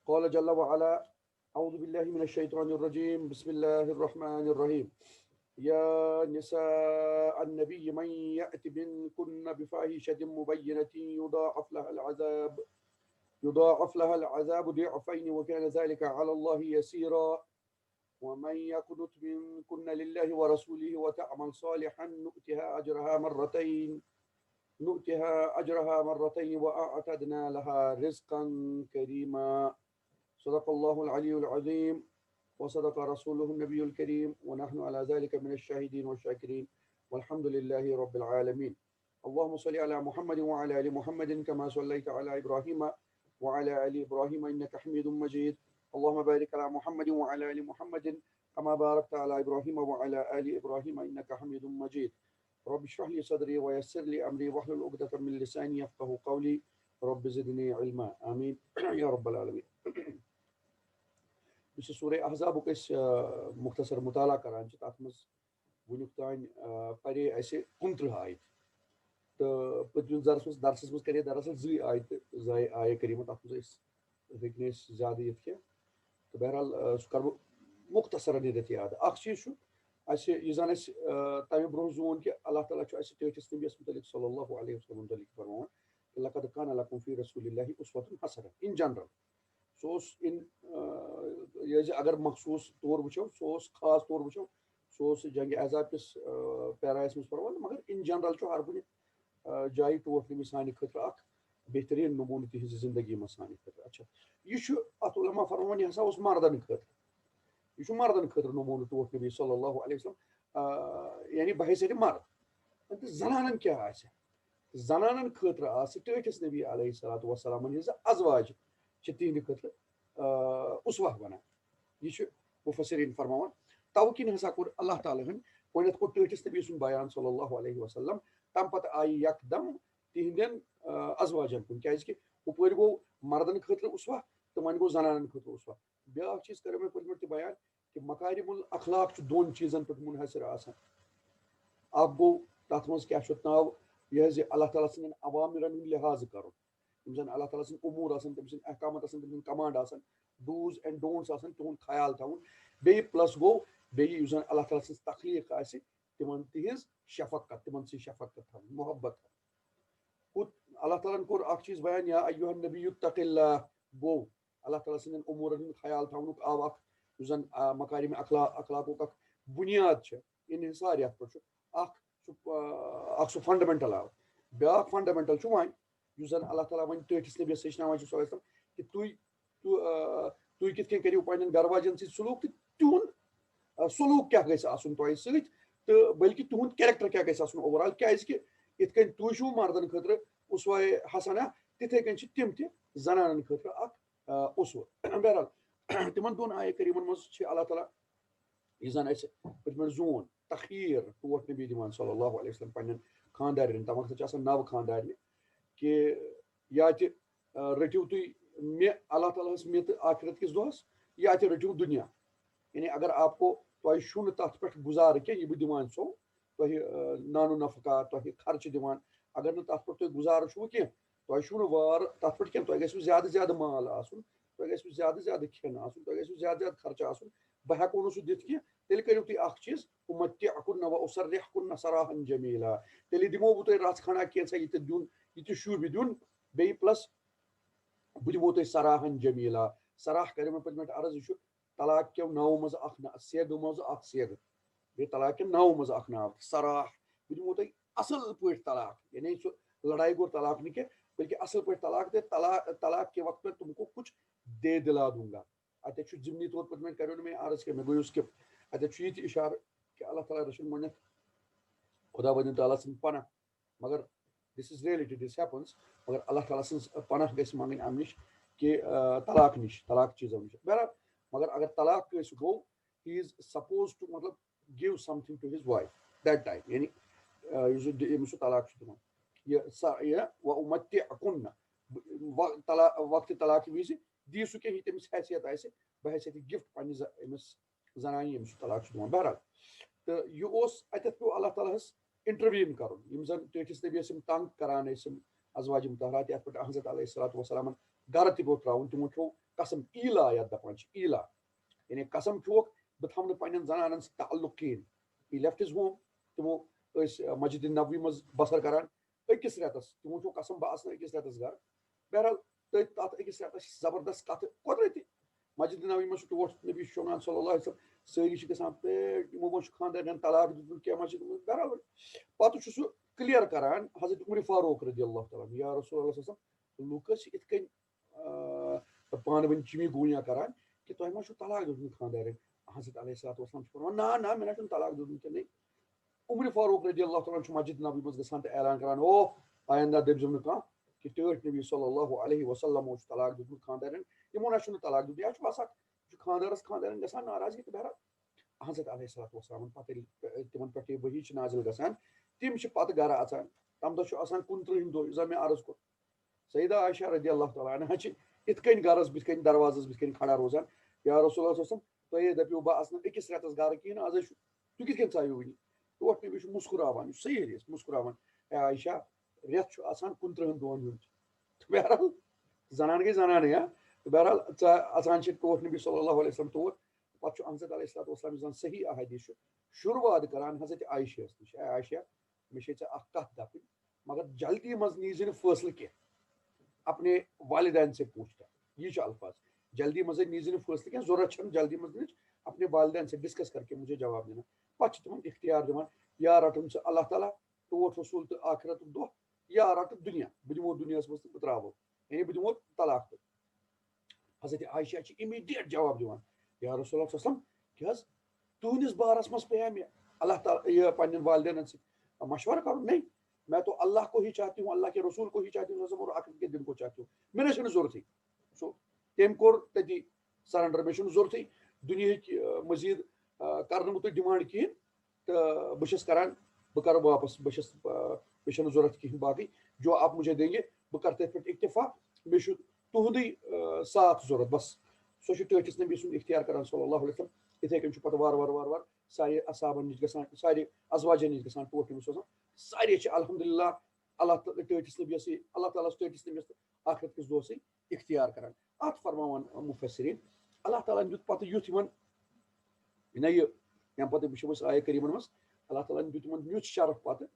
قال جل وعلا: أعوذ بالله من الشيطان الرجيم، بسم الله الرحمن الرحيم. يا نساء النبي من يأت منكن بفاحشة مبينة يضاعف لها العذاب ضعفين وكان ذلك على الله يسيرا. ومن يقنت منكن لله ورسوله وتعمل صالحا نؤتها أجرها مرتين وأعتدنا لها رزقا كريما. صدق الله العلي العظيم وصدق رسوله النبي الكريم ونحن على ذلك من الشاهدين والشاكرين والحمد لله رب العالمين. اللهم صل على محمد وعلى آل محمد كما صليت على إبراهيم وعلى آل إبراهيم إنك حميد مجيد. اللهم بارك على محمد وعلى آل محمد كما باركت على إبراهيم وعلى آل إبراهيم إنك حميد مجيد. رب اشرح لي صدري ويسر لي أمري واحلل عقدة من لساني يفقهوا قولي. رب زدني علما آمين يا رب العالمين. یُس یہِ سورہ احزابُک أسۍ مختصر مطالعہ کران چھِ تَتھ منٛز وٕنیُک تام پرے اَسہِ 29 آیت تہٕ پٔتمِس درسس منٛز کرے دراصل 2 آیتہٕ آیے کریٖمہ تَتھ منٛز ہیٚکہِ نہٕ أسۍ زیادٕ یِتھ کینٛہہ تہٕ بہرحال سُہ کرٕ بہٕ مختصرن ییٚتٮ۪تھ یاد. اکھ چیٖز چھُ اَسہِ یہِ زن اَسہِ تَمہِ برونٛہہ زون کہِ اللہ تعالیٰ چھُ اَسہِ ٹٲٹھِس نبیَس مُتعلق صلی اللہ علیہ وسلم مُتعلق فرماوان کہ لقد کان لکم فی رسول اللہ اسوۃ حسنہ ان جنرل. سُہ اوس یہِ اگر مخصوٗص طور وٕچھو سُہ اوس خاص طور وٕچھو سُہ اوس جنگِ احزاب کِس پیراہس منٛز فرماوان مگر ان جنرل چھُ ہر کُنہِ جایہِ ٹوٹھ نبی سانہِ خٲطرٕ اکھ بہتریٖن نموٗنہٕ تِہنٛزِ زندگی منٛز سانہِ خٲطرٕ. اچھا یہِ چھُ اتھ علما فرماوان یہِ ہسا اوس مردن خٲطرٕ یہ مردن خاطر نمونہ ٹوٹھ نبی صلی اللہ علیہ وسلم یعنی بحیثیت مرد. تہٕ زنانن کیٛاہ آسہِ زنانن خٲطرٕ آسہِ ٹٲٹھِس نبی علیہ الصلوۃ والسلام ہِنٛزٕ ازواج چھِ تِہنٛدِ خٲطرٕ اسوہ بنان. یہ چھُ مفسرین فرماوان توٕ کِنۍ ہسا کوٚر اللہ تعالیٰ ہن گۄڈنٮ۪تھ کوٚر ٹٲٹھِس نبی سُنٛد بیان صلی اللہ علیہ وسلم تمہِ پتہٕ آیہِ یکدم تِہنٛدٮ۪ن ازواجن کُن کیٛازِ کہِ ہُپٲرۍ گوٚو مردن خٲطرٕ اسوہ تہٕ وۄنۍ گوٚو زنانن خٲطرٕ اسوہ. بیاکھ چیٖز کریو مےٚ پٔتمہِ لٹہِ تہِ بیان کہ مکارم الاخلاق چھُ 2 چیٖزن پٮ۪ٹھ منحصر آسان. اکھ گوٚو تتھ منٛز کیٛاہ چھُ ناو یہِ حظ یہِ اللہ تعالیٰ سٕنٛدٮ۪ن عوامرن ہُنٛد لحاظ کرُن یِم زن اللہ تعالیٰ سٕنٛدۍ اموٗر آسن تٔمۍ سٕنٛدۍ احکامات آسن تٔمۍ سٕنٛدۍ کمانڈ آسن ڈوٗز اینڈ ڈونٹس آسن تِہُنٛد خیال تھاوُن. بیٚیہِ پلس گوٚو بیٚیہِ یُس زن اللہ تعالیٰ سٕنٛز تخلیٖق آسہِ تِمن تِہنٛز شفقت تِمن سۭتۍ شفقت تھاوٕنۍ محبت تھاوٕنۍ. اللہ تعالیٰ ہن کوٚر اکھ چیٖز بیان یا ایُّہا النبی اتق اللہ گوٚو اللہ تعالیٰ سٕنٛدٮ۪ن اموٗرن ہُنٛد خیال تھاونُک آو اکھ یُس زن مکارم اخلاقُک اکھ بُنیاد چھِ انحصار یتھ پٮ۪ٹھ چھُ اکھ سُہ فنڈامنٹل آو. بیاکھ فنڈامنٹل چھُ وۄنۍ یُس زن اللہ تعالیٰ وۄنۍ ٹٲٹھِس نبیَس ہیٚچھناوان چھُ صلی اللہ علیہ وسلم کہِ تُہۍ کِتھ کٔنۍ کٔرِو پنٕنٮ۪ن گرٕ واجٮ۪ن سۭتۍ سلوٗک تہٕ تِہُنٛد سلوٗک کیٛاہ گژھِ آسُن تۄہہِ سۭتۍ تہٕ بٔلکہِ تُہُنٛد کیریکٹر کیٛاہ گژھِ آسُن اوور آل کیٛازِ کہِ یِتھ کٔنۍ تُہۍ چھِو مردن خٲطرٕ اسوہ حسنہ تِتھے کٔنۍ چھِ تِم تہِ زنانن خٲطرٕ اکھ اسوہ. بہرحال تِمن 2 آیے کریٖمن منٛز چھِ اللہ تعالیٰ یہِ زن اَسہِ پٔتمہِ لٹہِ زون تخیٖر ٹوٹھ نبی دِوان صلی اللہ علیہ وسلم پنٕنٮ۪ن خاندارٮ۪ن تَمہِ وقتہٕ چھِ آسان نو خاندارنہِ کہِ یا تہِ رٔٹِو تُہۍ مےٚ اللہ تعالیٰ ہس مےٚ تہٕ آخرت کِس دۄہس یا تہِ رٔٹِو دُنیا. یعنی اگر آپ کو تۄہہِ چھُو نہٕ تتھ پٮ۪ٹھ گُزارٕ کینٛہہ یہِ بہٕ دِوان چھُسو تۄہہِ نانو نفقہ تۄہہِ خرچہٕ دِوان اگر نہٕ تتھ پٮ۪ٹھ تۄہہِ گُزارٕ چھُوٕ کینٛہہ تۄہہِ چھُو نہٕ وارٕ تتھ پٮ۪ٹھ کینٛہہ تۄہہِ گژھِوٕ زیادٕ زیادٕ مال آسُن تۄہہِ گژھِوٕ زیادٕ زیادٕ کھٮ۪ن آسُن تۄہہِ گژھِوٕ زیادٕ زیادٕ خرچہٕ آسُن بہٕ ہٮ۪کو نہٕ سُہ دِتھ کینٛہہ تیٚلہِ کٔرِو تُہۍ اکھ چیٖز اُمتعکُن واسرحکن سراحا جمیلا تیٚلہِ دِمو بہٕ تۄہہِ رژھ کھنڈا کینٛژھا یہِ دیُن یہِ تہِ شوٗبہِ دیُن بیٚیہِ پلس بہٕ دِمو تۄہہِ سراحا جمیلا. سراح کریو مےٚ پٔتمہِ لٹہِ عرض یہِ چھُ طلاق کیو 9 منٛزٕ اکھ سیگہٕ منٛزٕ اکھ سیگہٕ بیٚیہِ طلاق کیو 9 منٛزٕ اکھ ناو سراح. بہٕ دِمو تۄہہِ اصل پٲٹھۍ طلاق یعنی سُہ لڑائی گور طلاق نہٕ کینٛہہ بلکہِ اصل پٲٹھۍ طلاق تہٕ طلاق کے وقت میں تم کو کچھ دے دلا دوں گا. اتٮ۪تھ چھُ ضمنی طور پٲٹھۍ کریو نہٕ مےٚ عرض کینٛہہ مےٚ گوٚو سکپ. اتٮ۪تھ چھُ یہِ تہِ اِشارٕ کہِ اللہ تعالیٰ رٔچھِنۍ گۄڈنٮ۪تھ خدا بٔنِنۍ تعالیٰ سٕنٛز پناہ مگر دِس از ریلٹی دِس ہیپنس مگر اللہ تعالیٰ سٕنٛز پناہ گژھِ منٛگٕنۍ امہِ نِش کہ طلاق نِش طلاق چیٖزو نِش. بہرحال مگر اگر طلاق کٲنٛسہِ گوٚو ہی از سپوز ٹُو مطلب give some thing two his wife that time یعنی ییٚمِس سُہ طلاق چھُ دِوان یہِ وَأُمَتِّعْكُنَّ وقتہِ طلاقہِ وِزِ دِیہِ سُہ کینٛہہ یہِ تٔمِس حیثیت آسہِ بحیثیتہِ گفٹ پننہِ أمِس زنانہِ ییٚمِس سُہ طلاق چھُ دِوان. بہرحال تہٕ یہِ اوس اتٮ۪تھ پیوٚو اللہ تعالیٰ ہس انٹرویٖن کرُن یِم زن ٹٲٹھِس نبیَس یِم تنگ کران ٲسۍ یِم ازواجِ مطہرات یتھ پٮ۪ٹھ حضرت علیہ الصلوۃ والسلامن گرٕ تہِ گوٚو تراوُن تِمو کھیوٚو قسم ایلا یتھ دپان چھِ ایلا یعنی قسم کھیوکھ بہٕ تھاوٕ نہٕ پننٮ۪ن زنانن سۭتۍ تعلق کِہیٖنۍ ہی لیفٹ ہِز ہوم تِمو ٲسۍ مسجد نبوی منٛز بسر کران أکِس رٮ۪تس تِمو چھُ قسم بہٕ اژٕ نہٕ أکِس رٮ۪تس گرٕ بہرحال تٔتھۍ تتھ أکِس رٮ۪تس چھِ زبردست کتھٕ قۄدرٔتی مسجد نبوی منٛز چھُ ٹوٹھ نبی چھُ وَنان صلی اللہ علیہ وسلم سٲری چھِ گژھان پیٹ یِمو منٛز چھُ خانٛدارنٮ۪ن طلاق دیُتمُت کینٛہہ مسجد منٛز بہرحال پتہٕ چھُ سُہ کلیر کران حضرت عمر فاروق رضی اللہ تعالیٰ عنہ یا رسول اللہ صلی اللہ علیہ وسلم لُکھ ٲسۍ یِتھ کٔنۍ پانہٕ ؤنۍ چِمی گوٗنیا کران کہِ تۄہہِ ما چھُو طلاق دیُتمُت خانٛدارٮ۪ن حضرت علیہ الصلوۃ والسلام چھُ فرماوان نہ مےٚ نہ چھُنہٕ طلاق دیُتمُت کِہیٖنۍ عمر فاروق رضی اللہ تعالیٰ چھُ مسجد نبوی منٛز گژھان تہٕ اعلان کران او آینٛدہ دٔپۍزیو نہٕ کانٛہہ کہ ٹٲٹھۍ نبی صلی اللہ علیہ وسلمو چھُ طلاق دیُتمُت خانٛدارٮ۪ن یِمو نہ چھُنہٕ طلاق دیُتمُت یا چھُ باسان یہِ چھُ خانٛدارس خانٛدارٮ۪ن گژھان ناراضگی تہٕ بہرحال حضرت علیہ الصلوۃ والسلامن پتہٕ ییٚلہِ تِمن پٮ۪ٹھ یہِ ؤحی چھِ نازِل گژھان تِم چھِ پتہٕ گرٕ اژان تمہِ دۄہ چھُ آسان 29 دۄہ یُس زن مےٚ عرض کوٚر سیدہ عائشہ رضی اللہ تعالیٰ عنہا چھِ یِتھ کٔنۍ گرس بٕتھِ کٔنۍ دروازس بٕتھِ کٔنۍ کھڑا روزان یا رسول اللہ صلی اللہ علیہ وسلم تۄہے دٔپِو بہٕ اژٕ نہٕ أکِس رٮ۪تس گرٕ کِہیٖنۍ نہٕ آزے چھُ تُہۍ کِتھ کٔنۍ ژایِو وٕنہِ ٹوٹھ نبی چھُ مُسکراوان یہِ چھُ صحیح حدیٖث مُسکراوان اے عائشہ رٮ۪تھ چھُ آسان 29 دۄہن ہُنٛد تہٕ بہرحال زنان گٔے زنانٕے ہا تہٕ بہرحال اژان چھِ ٹوٹھ نبی صلی اللہ علیہ وسلم تور پتہٕ چھُ حضرت علیہ الصلوۃ والسلام یُس زن صحیح احادیٖث چھُ شروعات کران حضرت عائشہس نِش اے عائشہ مےٚ چھے ژےٚ اکھ کتھ دپٕنۍ مگر جلدی منٛز نیٖزِ نہٕ فٲصلہٕ کینٛہہ اپنے والدین سے پوچھ کر یہ چھُ الفاظ جلدی منٛزٕے نیٖزِ نہٕ فٲصلہٕ کینٛہہ ضوٚرتھ چھنہٕ جلدی منٛز نِچ اپنے والدین سے ڈسکس کر کے مجھے جواب دینا پتہٕ چھِ تِمن اختیار دِوان یا رٹُن ژٕ اللہ تعالیٰ ٹوٹھ رسوٗل تہٕ آخرتُک دۄہ یا رٹہٕ دُنیا بہٕ دِمو دُنیاہس منٛز تہٕ بہٕ تراوو یعنی بہٕ دِمو طلاق تہٕ حضرت عائشہ چھِ اِمیٖڈیٹ جواب دِوان یا رسول اللہ صلی اللہ علیہ وسلم کیٛاہ حظ تُہنٛدِس بارس منٛز پیٚیا مےٚ اللہ تعالیٰ یہِ پننٮ۪ن والدینن سۭتۍ مشورٕ کرُن نہیں میں تو اللہ کو ہی چاہتی ہوں اللہ کے رسول کو ہی چاہتی ہوں اور آخرت کے دن کو چاہتی ہوں مےٚ نہ چھُنہٕ ضوٚرتھٕے سو تٔمۍ کوٚر تٔتی سرنڈر مےٚ چھُنہٕ ضوٚرتھٕے دُنیہٕچ مٔزیٖد کرنہٕ بہٕ تۄہہِ ڈِمانڈ کِہیٖنۍ تہٕ بہٕ چھُس کران بہٕ کرٕ واپس بہٕ چھُس مےٚ چھنہٕ ضوٚرتھ کِہیٖنۍ باقٕے جو آپ مجھے دیں گے بہٕ کرٕ تٔتھۍ پٮ۪ٹھ اکتفا مےٚ چھُ تُہُنٛدُے ساتھ ضوٚرتھ بس سۄ چھِ ٹٲٹھِس نبی سُنٛد اختیار کران صلی اللہ علیہ وسلم یِتھٕے کٔنۍ چھُ پتہٕ وارٕ سارے اصحابن نِش گژھان سارے ازواجن نِش گژھان ٹوٹھ نبی سوزان سارے چھِ الحمدللہ اللہ ٹٲٹھِس نبیَسٕے اللہ تعالیٰ ہس ٹٲٹھِس نبیَس تہٕ آخرت کِس دۄہسٕے اختیار کران اتھ فرماوان مُفسریٖن اللہ تعالیٰ ہن دیُت پتہٕ یُتھ یِمن نہ یہِ تمہِ پتہٕ وٕچھو أسۍ آیہِ کریٖمن منٛز اللہ تعالیٰ ہن دیُت یِمن یُتھ شرف پتہٕ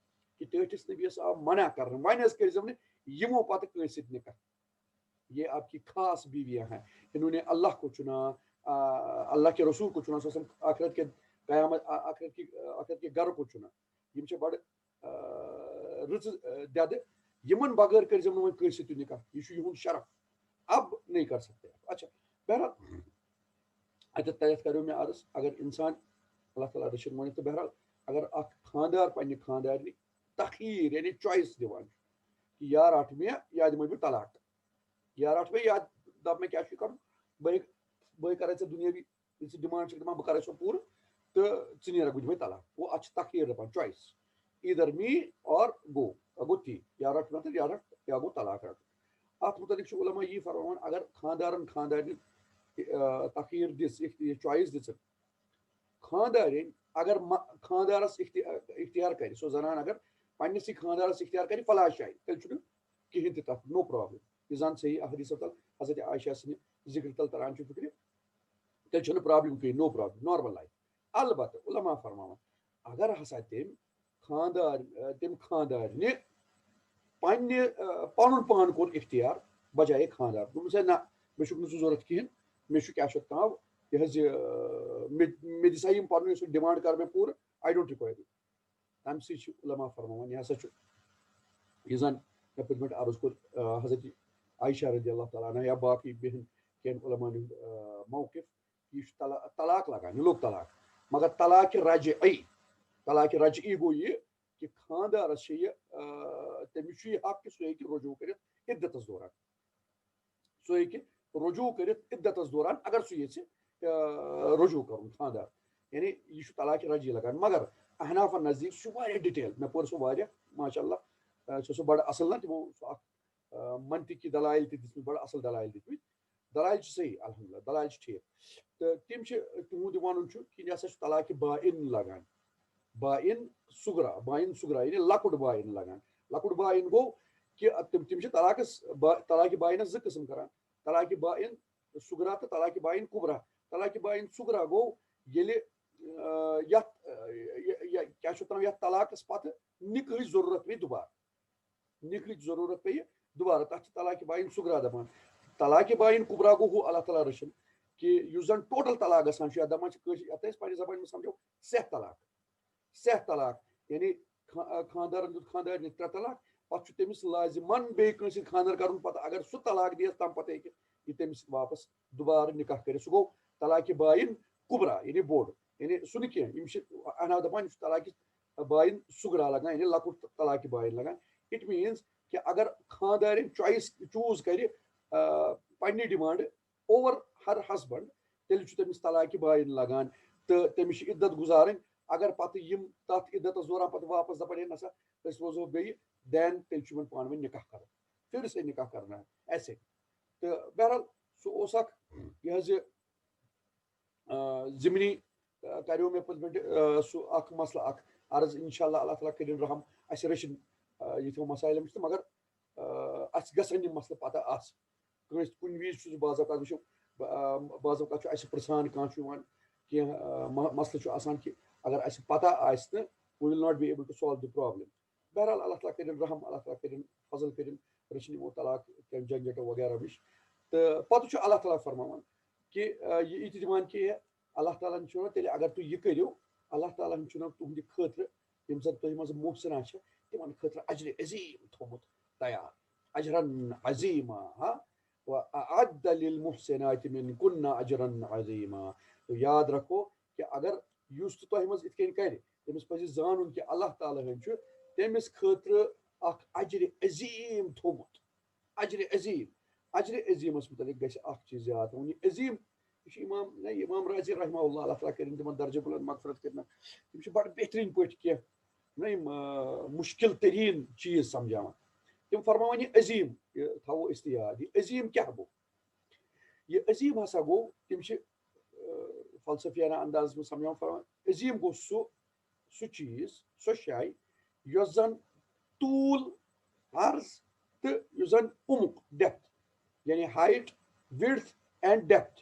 کہِ ٹٲٹھِس نبیَس آو منع کرنہٕ وۄنۍ حظ کٔرزیٚو نہٕ یِمو پتہٕ کٲنٛسہِ سۭتۍ نِکاح یہ آپ کی خاص بیویاں ہیں انہوں نے اللہ کو چنا اللہ کے رسول کو چنا آخرت کے قیامت آخرت کے گھر کو چنا یم چھِ بڑٕ رٕژ دٮ۪دٕ یِمن بغٲر کٔرزیٚو نہٕ وۄنۍ کٲنٛسہِ سۭتۍ نِکاح یہِ چھُ یِہُنٛد شرف اب نہیں کر سکتے اچھا بہرحال اتٮ۪تھ کریو مےٚ عرض اگر انسان اللہ تعالیٰ رٔچھِنۍ مٲنِتھ تہٕ بہرحال اگر اکھ خانٛدار پننہِ خانٛدارنہِ تخیٖر یعنی چویس دِوان چھُ یا رٹ مےٚ یا دِمے بہٕ طلاق یا رٹ مےٚ یا دپ مےٚ کیٛاہ چھُے کرُن بہٕ کرے ژےٚ دُنیٲوی ییٚلہِ ژٕ ڈِمانڈ چھکھ دِوان بہٕ کرے سۄ پوٗرٕ تہٕ ژٕ نیرکھ بہٕ دِمے طلاق گوٚو اتھ چھِ تخیٖر دپان چویس ایدر می اور گوٚو تی یا رٹ مےٚ تہٕ یا گوٚو طلاق رٹُن اتھ مُتعلق چھُ علما یی فرماوان اگر خانٛدارن خانٛدارنہِ تخیٖر دِژ چویس دِژٕن خانٛدارٮ۪نۍ اگر خانٛدارس اختیار کرِ سۄ زنان اگر پننِسٕے خانٛدارس اختیار کرِ فلاح جایہِ تیٚلہِ چھُنہٕ کِہینۍ تہِ تتھ نو پرابلم یہِ زن صحیح احادیٖثو تل حضرت عائشہ سٕنٛدِ ذِکرِ تل تران چھُ فِکرِ تیٚلہِ چھُنہٕ پرابلم کِہینۍ نو پرابلم نارمل لایف البتہ علما فرماوان اگر ہسا تٔمۍ خانٛدارنہِ پنُن پان کوٚر اختیار بجایے خانٛدار دوٚپُس ہے نہ مےٚ چھُکھ نہٕ ژٕ ضوٚرتھ کِہینۍ مےٚ چھُ کیٛاہ چھُ اَتھ ناو یہِ حظ یہِ مےٚ دِسا یِم پنُن یُس ڈِمانڈ کر مےٚ پوٗرٕ آی ڈونٹ رِکویر یوٗ تمہِ سۭتۍ چھِ علما فرماوان یہِ ہسا چھُ یہِ زن مےٚ پٔتمہِ لٹہِ عرض کوٚر حضرت عائشہ رضی اللہ تعالیٰ عنہ یا باقٕے بیٚہن کینٛہہ علماہن ہُنٛد موقف یہِ چھُ طلاق لگان یہِ لوٚگ طلاق مگر طلاقِ رجعی گوٚو یہِ کہِ خانٛدارس چھِ یہِ تٔمِس چھُ یہِ حق کہِ سُہ ہیٚکہِ رجوٗع کٔرِتھ عدتس دوران سُہ ہیٚکہِ رجوٗع کٔرِتھ عدتس دوران اگر سُہ یژھِ رجوٗع کرُن خانٛدار یعنی یہِ چھُ طلاقِ رجعی لگان مگر احنافن نزدیٖک سُہ چھُ واریاہ ڈِٹیل مےٚ پوٚر سُہ واریاہ ماشاء اللہ چھُ سُہ بڑٕ اصل نہ تِمو سُہ اکھ منطقی دلایل تہِ دِژمٕتۍ بڑٕ اصل دلایل دِتمٕتۍ دلایل چھِ صحیح الحمدللہ دلایل چھِ ٹھیٖک تہٕ تِم چھِ تِہُنٛد یہِ وَنُن چھُ کہِ یہِ ہسا چھُ طلاقِ بائن لگان بائن سُگرا یعنی لۄکُٹ بائن لگان لۄکُٹ بائن گوٚو کہِ تِم چھِ طلاقِ بائنس زٕ قٕسم کران طلاقِ بائن سُغرا تہٕ طلاقِ باین کُبرا. طلاقِ باین سُغرا گوٚو ییٚلہِ یتھ کیٛاہ چھِ وَنان یتھ طلاقس پتہٕ نِکہٕچ ضروٗرت پیٚیہِ دُبارٕ. نِکہٕچ ضروٗرت پیٚیہِ دُبارٕ تتھ چھِ طلاقِ باین سُغرا دپان. طلاقِ باین کُبرا گوٚو ہُہ اللہ تعالیٰ رٔچھِن کہِ یُس زن ٹوٹل طلاق گژھان چھُ یتھ دپان چھِ کٲشِر یتھ أسۍ پننہِ زبانہِ منٛز سمجھو سیاہ طلاق. سیاہ طلاق یعنی خاندارن دیُت خاندارنہِ 3 طلاق پتہٕ چھُ تٔمِس لازِمن بیٚیہِ کٲنٛسہِ سۭتۍ خاندر کرُن پتہٕ اگر سُہ طلاق دِیَس تمہِ پتہٕ ہیٚکہِ یہِ تٔمِس سۭتۍ واپس دُبارٕ نِکاح کٔرِتھ. سُہ گوٚو طلاقِ باین کُبرا یعنی بوٚڑ. یعنی سُہ نہٕ کینٛہہ یِم چھِ اناو دپان یہِ چھُ طلاقِ باین سُغرا لگان یعنی لۄکُٹ طلاقِ باین لگان. اٹ میٖنٕز کہِ اگر خاندارین چوٗز کرِ پننہِ ڈِمانڈٕ اوور ہر ہسبنڈ تیٚلہِ چھُ تٔمِس طلاقِ باین لگان تہٕ تٔمِس چھِ عدت گُزارٕنۍ. اگر پتہٕ یِم تتھ عدتس دوران پتہٕ واپس دپان ہے نسا أسۍ روزو بیٚیہِ دین تیٚلہِ چھُ یِمن پانہٕ ؤنۍ نِکاح کرُن. پھر سے نِکاح کرنا ہے ایسے. تہٕ بہرحال سُہ اوس اکھ یہِ حظ یہِ ضِمنی کریو مےٚ پٔتمہِ لٹہِ سُہ اکھ مسلہٕ اکھ عرض انشاء اللہ اللہ تعالیٰ کٔرِنۍ رحم اَسہِ رٔچھِنۍ یِتھیو مسایلو نِش تہٕ مگر اَسہِ گژھن یِم مسلہٕ پتہ آسٕنۍ. کٲنٛسہِ کُنہِ وِزِ چھُس بعض اوقات وٕچھو بعض اوقات چھُ اَسہِ پرژھان کانٛہہ چھُ یِوان کینٛہہ مسلہٕ چھُ آسان کہِ اگر اَسہِ پتہ آسہِ نہٕ we will not be able to solve the problem. بہرحال اللہ تعالیٰ کٔرِنۍ رحم اللہ تعالیٰ کٔرِنۍ فضل کٔرِنۍ رٔچھِنۍ یِمو طلاق کٮ۪ن جنجٹو وغیرہ نِش. تہٕ پتہٕ چھُ اللہ تعالیٰ فرماوان کہِ یہِ تہِ دِوان کہِ اللہ تعالیٰ ہن چھُ تیٚلہِ اگر تُہۍ یہِ کٔرِو اللہ تعالیٰ ہن چھُنو تُہنٛدِ خٲطرٕ یِم زن تۄہہِ منٛز محسِنا چھِ تِمن خٲطرٕ اجرِ عظیٖم تھوٚمُت تیار. اجرن عظیٖما وأعد للمحسنات منكن اجرا عظیٖما. تو یاد رکھو کہ اگر یُس تہِ تۄہہِ منٛز یِتھ کٔنۍ کرِ تٔمِس پزِ زانُن کہِ اللہ تعالیٰ ہن چھُ تٔمِس خٲطرٕ اکھ اجرِ عظیٖم تھوٚمُت. اجرِ عظیٖم. اجرِ عظیٖمس متعلق گژھِ اکھ چیٖز یاد تھاوُن. یہِ عظیٖم یہِ چھُ امام رازی رحمہ اللہ اللہ تعالیٰ کٔرِنۍ تِمن درجہِ بُلند مغفرت کٔرِنۍ. تِم چھِ بڑٕ بہتریٖن پٲٹھۍ کینٛہہ یِم مُشکِل تریٖن چیٖز سمجھاوان. تِم فرماوان یہِ عظیٖم یہِ تھاوو أسۍ تہِ یاد. یہِ عظیٖم کیٛاہ گوٚو؟ یہِ عظیٖم ہسا گوٚو تِم چھِ فلسفیانہ اندازس منٛز سمجھاوان فرماوان عظیٖم گوٚو سُہ چیٖز سۄ شاے یۄس زن طوٗل عرض تہٕ یُس زن عمق ڈیپتھ یعنی ہایٹ وِڈتھ اینڈ ڈیپتھ.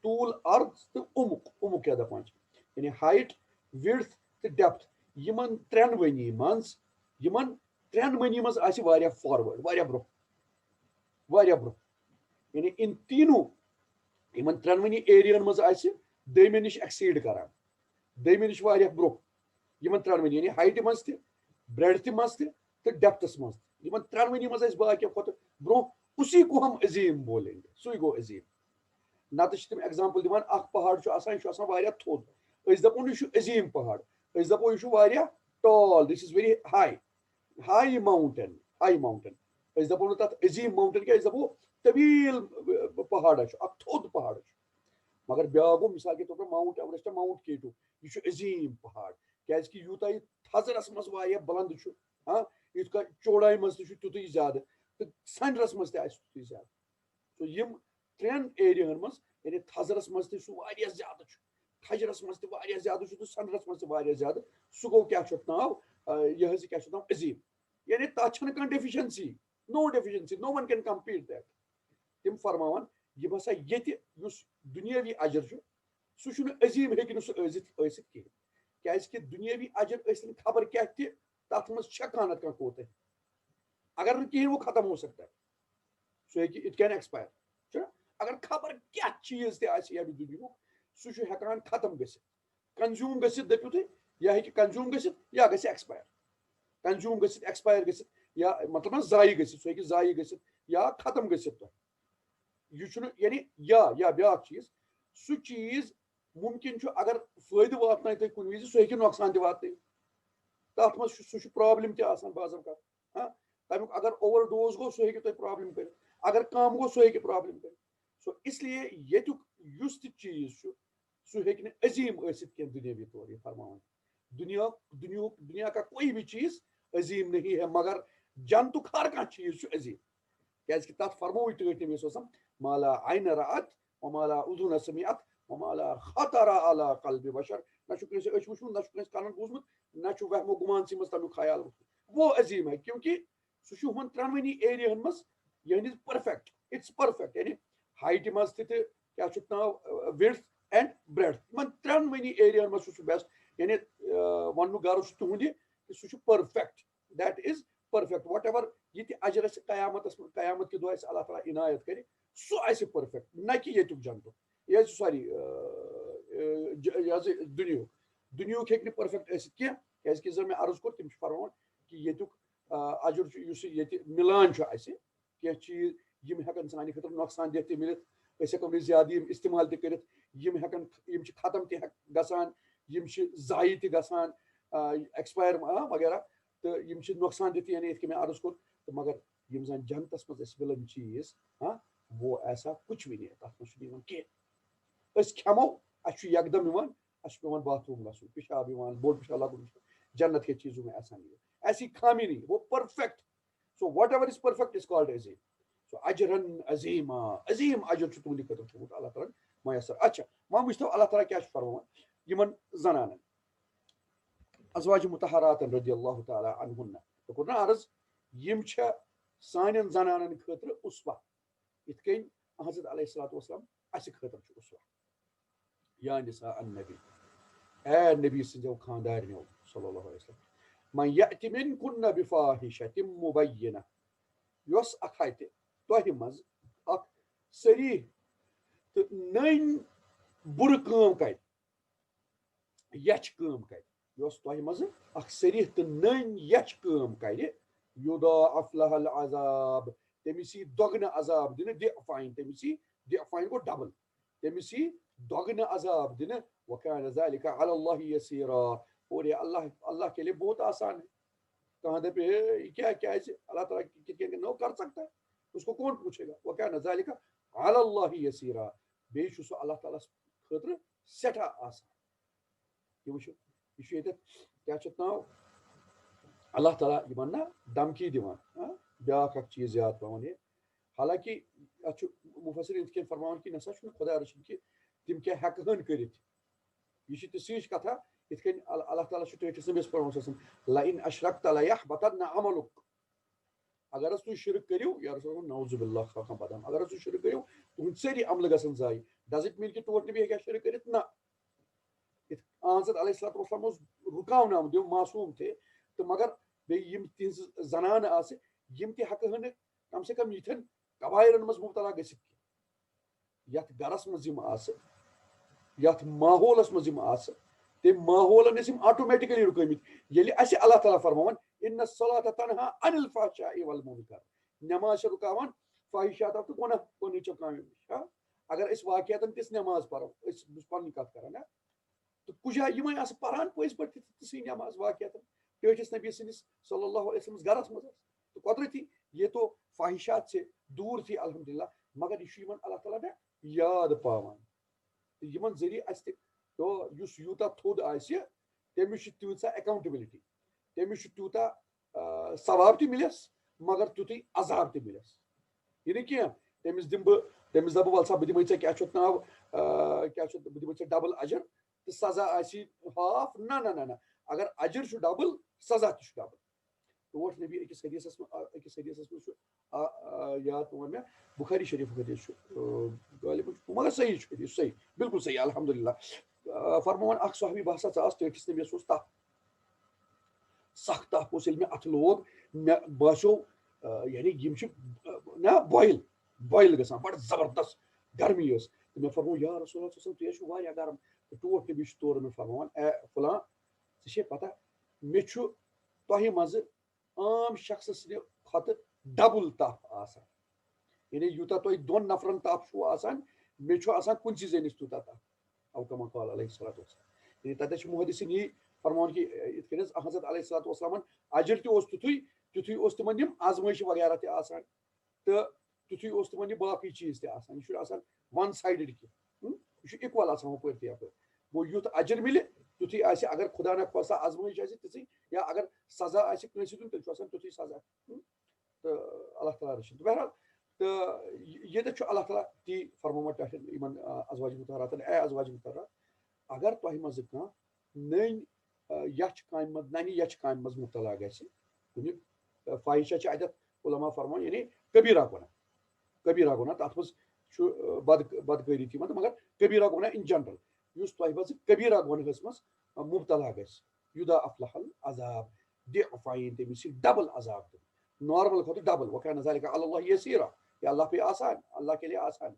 طوٗل عرض تہٕ عمق کیٛاہ دپان چھِ یعنی ہایٹ وِڈتھ تہٕ ڈیپتھ یِمن 3 ؤنی منٛز آسہِ واریاہ فاروٲڈ واریاہ برونٛہہ یعنی اِن تیٖنو یِمن 3 ؤنی ایریاہن منٛز آسہِ دٔیمہِ نِش ایکسیٖڈ کران دٔیمہِ نِش واریاہ برونٛہہ یِمن 3 ؤنی یعنی ہایٹہِ منٛز تہِ برٛیڈتھِ منٛز تہِ تہٕ ڈیپتھس منٛز تہِ یِمن 3 ؤنی منٛز آسہِ باقیو کھۄتہٕ برونٛہہ اُسی کو ہم عظیٖم بولیں گے. سُے گوٚو عظیٖم. نتہٕ چھِ تِم ایگزامپل دِوان اکھ پہاڑ چھُ آسان یہِ چھُ آسان واریاہ تھوٚد أسۍ دپون یہِ چھُ عظیٖم پہاڑ أسۍ دپو یہِ چھُ واریاہ ٹال دِس اِز ویری ہاے ماوُنٹین أسۍ دپو نہٕ تتھ عظیٖم ماوُنٹین کینٛہہ أسۍ دپو طویٖل پہاڑا چھُ اکھ تھوٚد پہاڑ چھُ. مگر بیاکھ گوٚو مِثال کے طور پر ماوُنٹ ایوریسٹ ماوُنٹ K2 یہِ چھُ عظیٖم پہاڑ کیازِ کہِ یوٗتاہ یہِ تھزرس منٛز واریاہ بلند چھُ یِتھ کٔنۍ چوڑاے منٛز تہِ چھُ تیُتُے زیادٕ تہٕ سنڈرس منٛز تہِ آسہِ تیُتُے زیادٕ. تہٕ یِم 3 ایریاہن منٛز یعنی تھزرس منٛز تہِ سُہ واریاہ زیادٕ چھُ تھجرس منٛز تہِ واریاہ زیادٕ چھُ تہٕ سنڈرس منٛز تہِ واریاہ زیادٕ. سُہ گوٚو کیٛاہ چھُ ناو یہِ حظ کیٛاہ چھُ ناو عظیٖم. یعنی تتھ چھنہٕ کانٛہہ ڈیفِشنسی نو ون کین کمپیٖٹ دیٹ. تِم فرماوان یِم ہسا ییٚتہِ یُس دُنیٲوی اجر چھُ سُہ چھُنہٕ عظیٖم ہیٚکہِ نہٕ سُہ ٲسِتھ کِہینۍ کیازِ کہِ دُنیٲوی اجر ٲسِن خبر کیٛاہ تہِ تتھ منٛز چھےٚ کانٛہہ نتہٕ کانٛہہ کوتاہی اگر نہٕ کِہینۍ وہ ختم ہو سکتا ہے سُہ ہیٚکہِ اِٹ کین ایکسپایر چھُنہ. اگر خبر کیٛاہ چیٖز تہِ آسہِ ییٚمہِ دُنیہُک سُہ چھُ ہٮ۪کان ختم گٔژھِتھ کنزیوٗم گٔژھِتھ دٔپِو تُہۍ یا ہیٚکہِ کنزیوٗم گٔژھِتھ یا گژھِ ایکسپایر. کنزیوٗم گٔژھِتھ ایکسپایر گٔژھِتھ یا مطلب ضایہِ گٔژھِتھ سُہ ہیٚکہِ ضایہِ گٔژھِتھ یا ختم گٔژھِتھ تۄہہِ. یہِ چھُنہٕ یعنی یا بیاکھ چیٖز سُہ چیٖز مُمکِن چھُ اگر فٲیدٕ واتنایہِ تۄہہِ کُنہِ وِزِ سُہ ہیٚکہِ نۄقصان تہِ واتنٲیِتھ. تتھ منٛز چھُ سُہ چھُ پرابلم تہِ آسان بعض اوقات تمیُک اگر اوور ڈوز گوٚو سُہ ہیٚکہِ تۄہہِ پرابلم کٔرِتھ اگر کم گوٚو سُہ ہیٚکہِ پرابلم کٔرِتھ. سو اس لیے ییٚتیُک یُس تہِ چیٖز چھُ سُہ ہیٚکہِ نہٕ عظیٖم ٲسِتھ کینٛہہ دُنیٲوی طور یہِ فرماوان دُنیا کا کوئی بھی چیٖز عظیٖم نہیں ہے مگر جنتُک ہر کانٛہہ چیٖز چھُ عظیٖم کیازِ کہِ تتھ فرمووٕے ٹٲٹھۍ تٔمۍ ٲسۍ آسان مالا عین رأت ومالا اذن سمعت ومالا خطر علی قلب بشر. نہ چھُ کٲنٛسہِ أچھ وٕچھمُت نہ چھُ کٲنٛسہِ کَنن بوٗزمُت نہ چھُ وہمو گُمانسٕے منٛز تمیُک خیال ووٚتھمُت. وہ عظیٖم ہے کیونکہِ سُہ چھُ ہُمن 3 ؤنی ایریاہن منٛز یعنی پٔرفیکٹ اٹس پٔرفیکٹ یعنی ہائٹہِ منٛز تہِ تہٕ کیٛاہ چھُ ناو وِڈتھ اینڈ برٛیڈتھ یِمن ترٛٮ۪نوٕنی ایریاہن منٛز چھُ سُہ بیسٹ یعنی وننُک غرض چھُ تُہُنٛد یہِ کہِ سُہ چھُ perfect that is perfect what ever یہِ تہِ اجر اَسہِ قیامت کہِ دۄہ اَسہِ اللہ تعالیٰ عنایت کرِ سُہ آسہِ پٔرفیکٹ نہ کہِ ییٚتیُک جنتُک یہِ حظ چھُ ساری یہِ حظ یہِ دُنیہُک ہیٚکہِ نہٕ پٔرفیکٹ ٲسِتھ کینٛہہ کیازِ کہِ زن مےٚ عرض کوٚر تِم چھِ فرماوان کہِ ییٚتیُک اجر چھُ یُس ییٚتہِ مِلان چھُ اَسہِ کینٛہہ چیٖز یِم ہٮ۪کن سانہِ خٲطرٕ نۄقصان دہ تہِ مِلِتھ أسۍ ہٮ۪کو نہٕ زیادٕ یِم استعمال تہِ کٔرِتھ یِم ہٮ۪کن یِم چھِ ختم تہِ گژھان یِم چھِ ضایہِ تہِ گژھان ایکسپایر وغیرہ تہٕ یِم چھِ نۄقصان دہ تہِ یعنی یِتھ کٔنۍ مےٚ عرض کوٚر تہٕ مگر یِم زن جنتس منٛز اَسہِ مِلن چیٖز وہ ایسا کچھ بھی نہیں تتھ منٛز چھُنہٕ یِوان کینٛہہ أسۍ کھٮ۪مو اَسہِ چھُ یکدم یِوان اَسہِ چھُ پیٚوان باتھ روٗم گژھُن پِشاب یِوان بوٚڑ پِشاب لۄکُٹ پِشاب جنت کے چیزوں میں ایسا نہیں ہے ایسی خامی نہیں وہ perfect so whatever is perfect is called عظیم سو اجرن عظیما عظیم اجر چھُ تُہنٛدِ خٲطرٕ تھوٚومُت اللہ تعالیٰ میسر اچھا وۄنۍ وٕچھتو اللہ تعالیٰ کیاہ چھُ فرماوان یِمن زنانن ازواج مطہرات رضی اللہ تعالیٰ عنہن مےٚ کوٚر نا عرض یِم چھےٚ سانٮ۪ن زنانن خٲطرٕ اُسوہ یِتھ کٔنۍ حضرت علیہ الصلوۃ والسلام اَسہِ خٲطرٕ چھُ اُسوہ یا نساء النبی اے نبی سٕنٛزیو خاندارنیو صلی اللہ علیہ وسلم من یأتِ منکن بفاحشۃ مبینہ یۄس اکھ ہتہِ تۄہہِ منٛز اکھ صریح تہٕ نٔنۍ بُرٕ کٲم کرِ یچھ کٲم کرِ یۄس تۄہہِ منٛز اکھ صریح تہٕ نٔنۍ یچھ کٲم کرِ یُضاعف لہا العذاب تٔمِس یی دۄگنہٕ عذاب دِنہٕ ضعفین تٔمِس یی ضعفین گوٚو ڈبل تٔمِس یی دۄگنہٕ عذاب دِنہٕ وکان ذلک علی اللہ یسیرا اور یہ اللہ کے لیے بہت آسان ہے کہاں دپے یہ کیا کیازِ اللہ تعالیٰ کِتھ کٔنۍ نو کر سکتا ہے اس کو کون پوچھے گا وکان ذلک علی اللہ یسیرا بیٚیہِ چھُ سُہ اللہ تعالیٰ خٲطرٕ سٮ۪ٹھاہ آسان یہِ وٕچھِو یہِ چھُ ییٚتٮ۪تھ کیاہ چھُ اَتھ ناو اللہ تعالیٰ یِمن نا دھمکی دِوان بیاکھ اکھ چیٖز یاد پیٚوان ہے حالانکہِ اتھ چھُ مُفسِریٖن یِتھ کٔنۍ فرماوان کہِ نسا چھُنہٕ خۄدا رٔچھِنۍ کہِ تِم کیاہ ہٮ۪کہٕ ہن کٔرِتھ یہِ چھِ تِژھٕے کتھا یِتھ کٔنۍ اللہ تعالیٰ چھُ ٹٲٹھِس نبِیَس پرٛومُت لئن اشرکت لیحبطن عملک اگر حظ تُہۍ شرک کٔرِو یا رسول اللہ نعوذ باللہ خاکم بدم اگر حظ تُہۍ شرک کٔرِو تُہنٛدۍ سٲری عملہٕ گژھن ضایہِ ڈز اٹ میٖن کہِ ٹوٹھ نبی ہیٚکیٛاہ شرک کٔرِتھ نہ حضرت علیہ الصلوۃ والسلام اوس رُکاونہٕ یِم معصوٗم تھے تہٕ مگر بیٚیہِ یِم تِہنٛزٕ زنانہٕ آسہٕ یِم تہِ ہٮ۪کہٕ ہن نہٕ کم سے کم یِتھٮ۪ن قبایلن منٛز مُبتلا گٔژھِتھ کینٛہہ یتھ گرس منٛز یِم آسہٕ یتھ ماحولس منٛز یِم آسہٕ تٔمۍ ماحولن ٲسۍ یِم آٹومیٹِکلی رُکٲمٕتۍ ییٚلہِ اَسہِ اللہ تعالیٰ فرماوان اِنَّ الصَّلَاةَ تَنْہَا عَنِ الْفَحْشَاءِ وَالْمُنکَرِ نٮ۪ماز چھےٚ رُکاوان فٲحِشاتو تہٕ گۄناہٕچو کامیو نِش اگر أسۍ واقعاتن تِژھ نٮ۪ماز پرو أسۍ بہٕ چھُس پنٕنۍ کتھ کران تہٕ کُجا یِمے آسہٕ پران پٔزۍ پٲٹھۍ تِژھٕے نٮ۪ماز واقعاتن ٹٲٹھِس نبی سٕنٛدِس صلی اللہ علیہ وسلم گرس منٛز تہٕ قۄدرتی یہ تو فٲحِشات سے دوٗر تھی الحمدللہ مگر یہِ چھُ یِمن اللہ تعالیٰ مےٚ یاد پاوان تہٕ یِمن ذٔریعہٕ اَسہِ تہِ یُس یوٗتاہ تھوٚد آسہِ تٔمِس چھِ تیٖژاہ ایکاونٹبلٹی تٔمِس چھُ تیوٗتاہ ثواب تہِ مِلٮ۪س مگر تیُتھُے عذاب تہِ مِلٮ۪س یہِ نہٕ کینٛہہ تٔمِس دِمہٕ بہٕ تٔمِس دپہٕ وَل سا بہٕ دِمے ژےٚ کیاہ چھُ اَتھ ناو کیاہ چھُ بہٕ دِمے ژےٚ ڈبل اجر تہٕ سزا آسی ہاف نہ نہ نہ اگر اجر چھُ ڈبل سزا تہِ چھُ ڈبل ٹوٹھ نبی أکِس حدیٖثس منٛز چھُ یاد پیٚوان مےٚ بُخاری شریٖفُک حدیٖث چھُ غالباً مگر صحیح چھُ حدیٖث صحیح بالکل صحیح الحمدللہ فرماوان اکھ صحابی باسا ژاس ٹٲٹھِس نبیَس اوس تپھ سخ تپھ اوس ییٚلہِ مےٚ اَتھٕ لوگ مےٚ باسیو یعنی یِم چھِ نہ بویِل گژھان بڑٕ زبردست گرمی ٲس تہٕ مےٚ فرموو یا رسول اللہ تُہۍ حظ چھِو واریاہ گرم تہٕ ٹوٹھ نبی چھُ تورٕ مےٚ فرماوان اے فلاں ژےٚ چھے پتہ مےٚ چھُ تۄہہِ منٛزٕ عام شخصہٕ سٕنٛدِ کھۄتہٕ ڈبل تپھ آسان یعنی یوٗتاہ تۄہہِ دۄن نفرن تپھ چھُو آسان مےٚ چھُ آسان کُنسٕے زٔنِس تیوٗتاہ تپھ او کما قال علیہ الصلوۃ والسلام یعنی تتٮ۪تھ چھُ محدثیٖن یی فرماوان کہِ یِتھ کٔنۍ حظ حضرت علیہ الصلوۃ والسلامن اجر تہِ اوس تیُتھُے اوس تِمن یِم آزمٲیشہِ وغیرہ تہِ آسان تہٕ تیُتھُے اوس تِمن یہِ باقٕے چیٖز تہِ آسان یہِ چھُنہٕ آسان وَن سایڈٕڈ کینٛہہ یہِ چھُ اِکول آسان ہُپٲرۍ تہِ یپٲرۍ گوٚو یُتھ اجر مِلہِ تیُتھُے آسہِ اگر خدا نہ خواستہ آزمٲیش آسہِ تِژھٕے یا اگر سزا آسہِ کٲنٛسہِ دیُن تیٚلہِ چھُ آسان تیُتھُے سزا تہٕ اللہ تعالیٰ رٔچھِنۍ تہٕ بہرحال تہٕ ییٚتٮ۪تھ چھُ اللہ تعالیٰ تی فرمومُت ٹٲٹھٮ۪ن یِمن ازواج مطہراتن اے ازواج مطہرات اگر تۄہہِ منٛزٕ کانٛہہ نٔنۍ یچھ کامہِ منٛز ننہِ یچھ کامہِ منٛز مُبتلا گژھِ کُنہِ فٲحِشہ چھِ اتٮ۪تھ علما فرماوان یعنی کبیٖرا گۄناہ تتھ منٛز بدکاری تھی مگر کبیرہ گناہ ان جنرل اس تہ پہ کبیرہ گنہس مز مبتلا گھس یدا افلح العذاب ضعفین تمس ڈبل عذاب نارمل کھت ڈبل وکان ذلك علی اللہ یسیرا یہ اللہ پہ آسان اللہ کے لیے آسان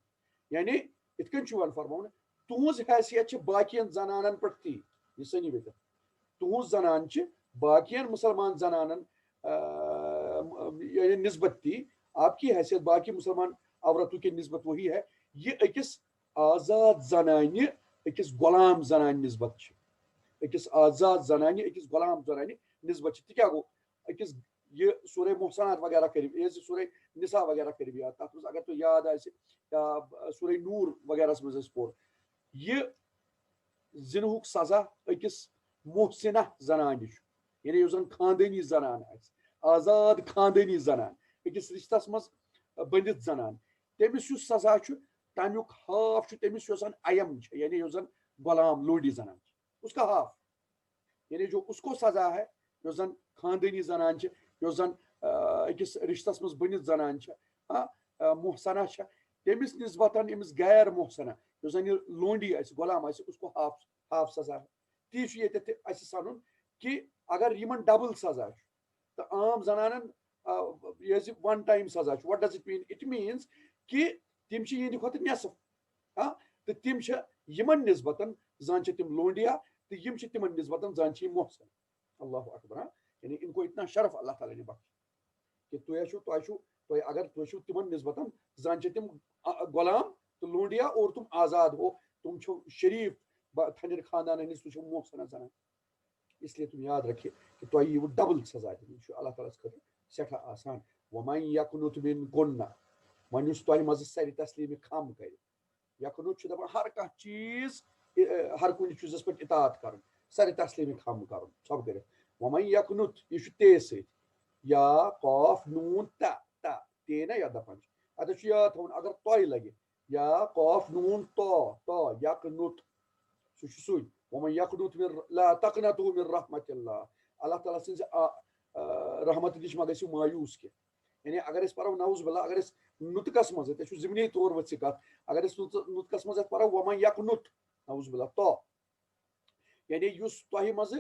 یعنی ات کن فرمون تہذ حیثیت باقین زنانن پہ تی یہ سنی بیت تہذ زنان باقین مسلمان زنانن یعنی نسبت تی آپ کی حیثیت باقی مسلمان عورتوں کی نسبت وہی ہے یہ اکس آزاد زنانہ اکس غلام زنان نسبت اکس آزاد زنانہ اکس غلام زنانہ نسبت تہ کیا گو اکس یہ سورہ محسنات وغیرہ کرو یہ سورہ نساء وغیرہ کرو یاد تک اگر تو یاد آسہ یا سورہ نور وغیرہ مز پور یہ زنہک سزا اکس محسنہ زنانہ یعنی اس زن خاندانی زنان آزاد خاندانی زنان اکس رشتس مز بندت زنان تمس سزا تمیک ہاف تمس ایم یعنی اس زن غلام لونڈی زنان اس کا ہاف یعنی جو اس کو سزا ہے اس زن خاندانی زنان اس زن اکس رشتس مز بنت زنان محسنہ تمس نسبت امس غیر محسنہ اس زن لونڈی غلام اس کو ہاف سزا ہے تی یہ سنن کہ اگر یمن ڈبل سزا تو عام زنانن یہ ون ٹائم سزا what does it mean it means کہ تم یہ کھت نصف تو تم یمن نسبت زان تم لونڈیا تو یم تمن نسبت زان محسن اللہ اکبر یعنی ان کو اتنا شرف اللہ تعالیٰ نے بخش کہ تہ اگر تہ تمن نسبت زان تم غلام تو لونڈیا اور تم آزاد ہو تم شریف تھنر خاندان ہندس تم محسنہ زنان اس لیے تم یاد رکھیے کہ تہ یہ ڈبل سزا دن اللہ تعالیٰ خاطر سٹھا آسان ومن یقنت منکن ون اس تہ مز سر تسلیم کھم کر یقنت دپان ہر کھانا چیز ہر کن چیزس پہ اطاعت کرن سر تسلیم کھم کرن سب کر ومن یقنت یہ تیز ست یا قاف نون تا تے نا یا دپان اتھ یاد تھون اگر تہ لگے یا قاف نون تا یقنت سہ ومن یقنت لا تقنطوا من رحمت اللہ اللہ تعالیٰ سن رحمت نش ما گھو مایوس کی یعنی اگر اس پرو نعوذ باللہ اگر اس نطقس مز ضمنی طور وچ کت اگر اس نطقس مز پرو ومن یقنت نعوذ باللہ تو یعنی اس تہ مز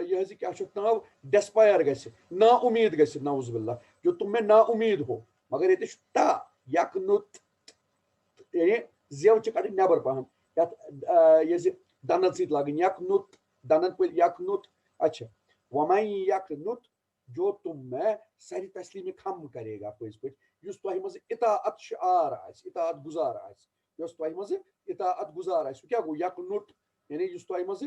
یہ کیا ناو ڈسپائر گھس نا امید گھس نعوذ باللہ جو تم میں نا امید ہو مگر یہ تا یقنت یعنی زیو کڑ نبر پہن یہ دنن ست لاگن یقنت دنن پہ یقنت اچھا ومن یقنت جو تم میں سر تسلیم کھم کرے گا پز پہ اس تہ مز اطاعت شعار اطاعت گزار اس تہ مز اطاعت گزار سہ کیا گو یقنت یعنی اس تہ مز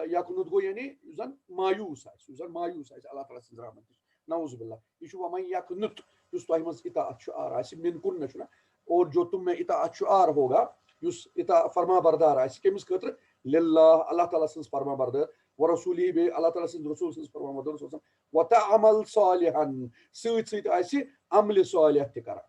یقنت گو یعنی زن مایوس مایوس اللہ تعالیٰ سن رحمت نعوذ باللہ یہ ومن یقنت اس تہ مز اطاعت شعار من کن نہ اور جو تم میں اطاعت شعار ہوگا اس فرما بردار کمس خاطر للہ اللہ تعالیٰ سن فرما بردار ورسولی بے اللہ تعالیٰ سن رسول سن فرما بردار وتعمل صالحا ست عمل صالح تہ کران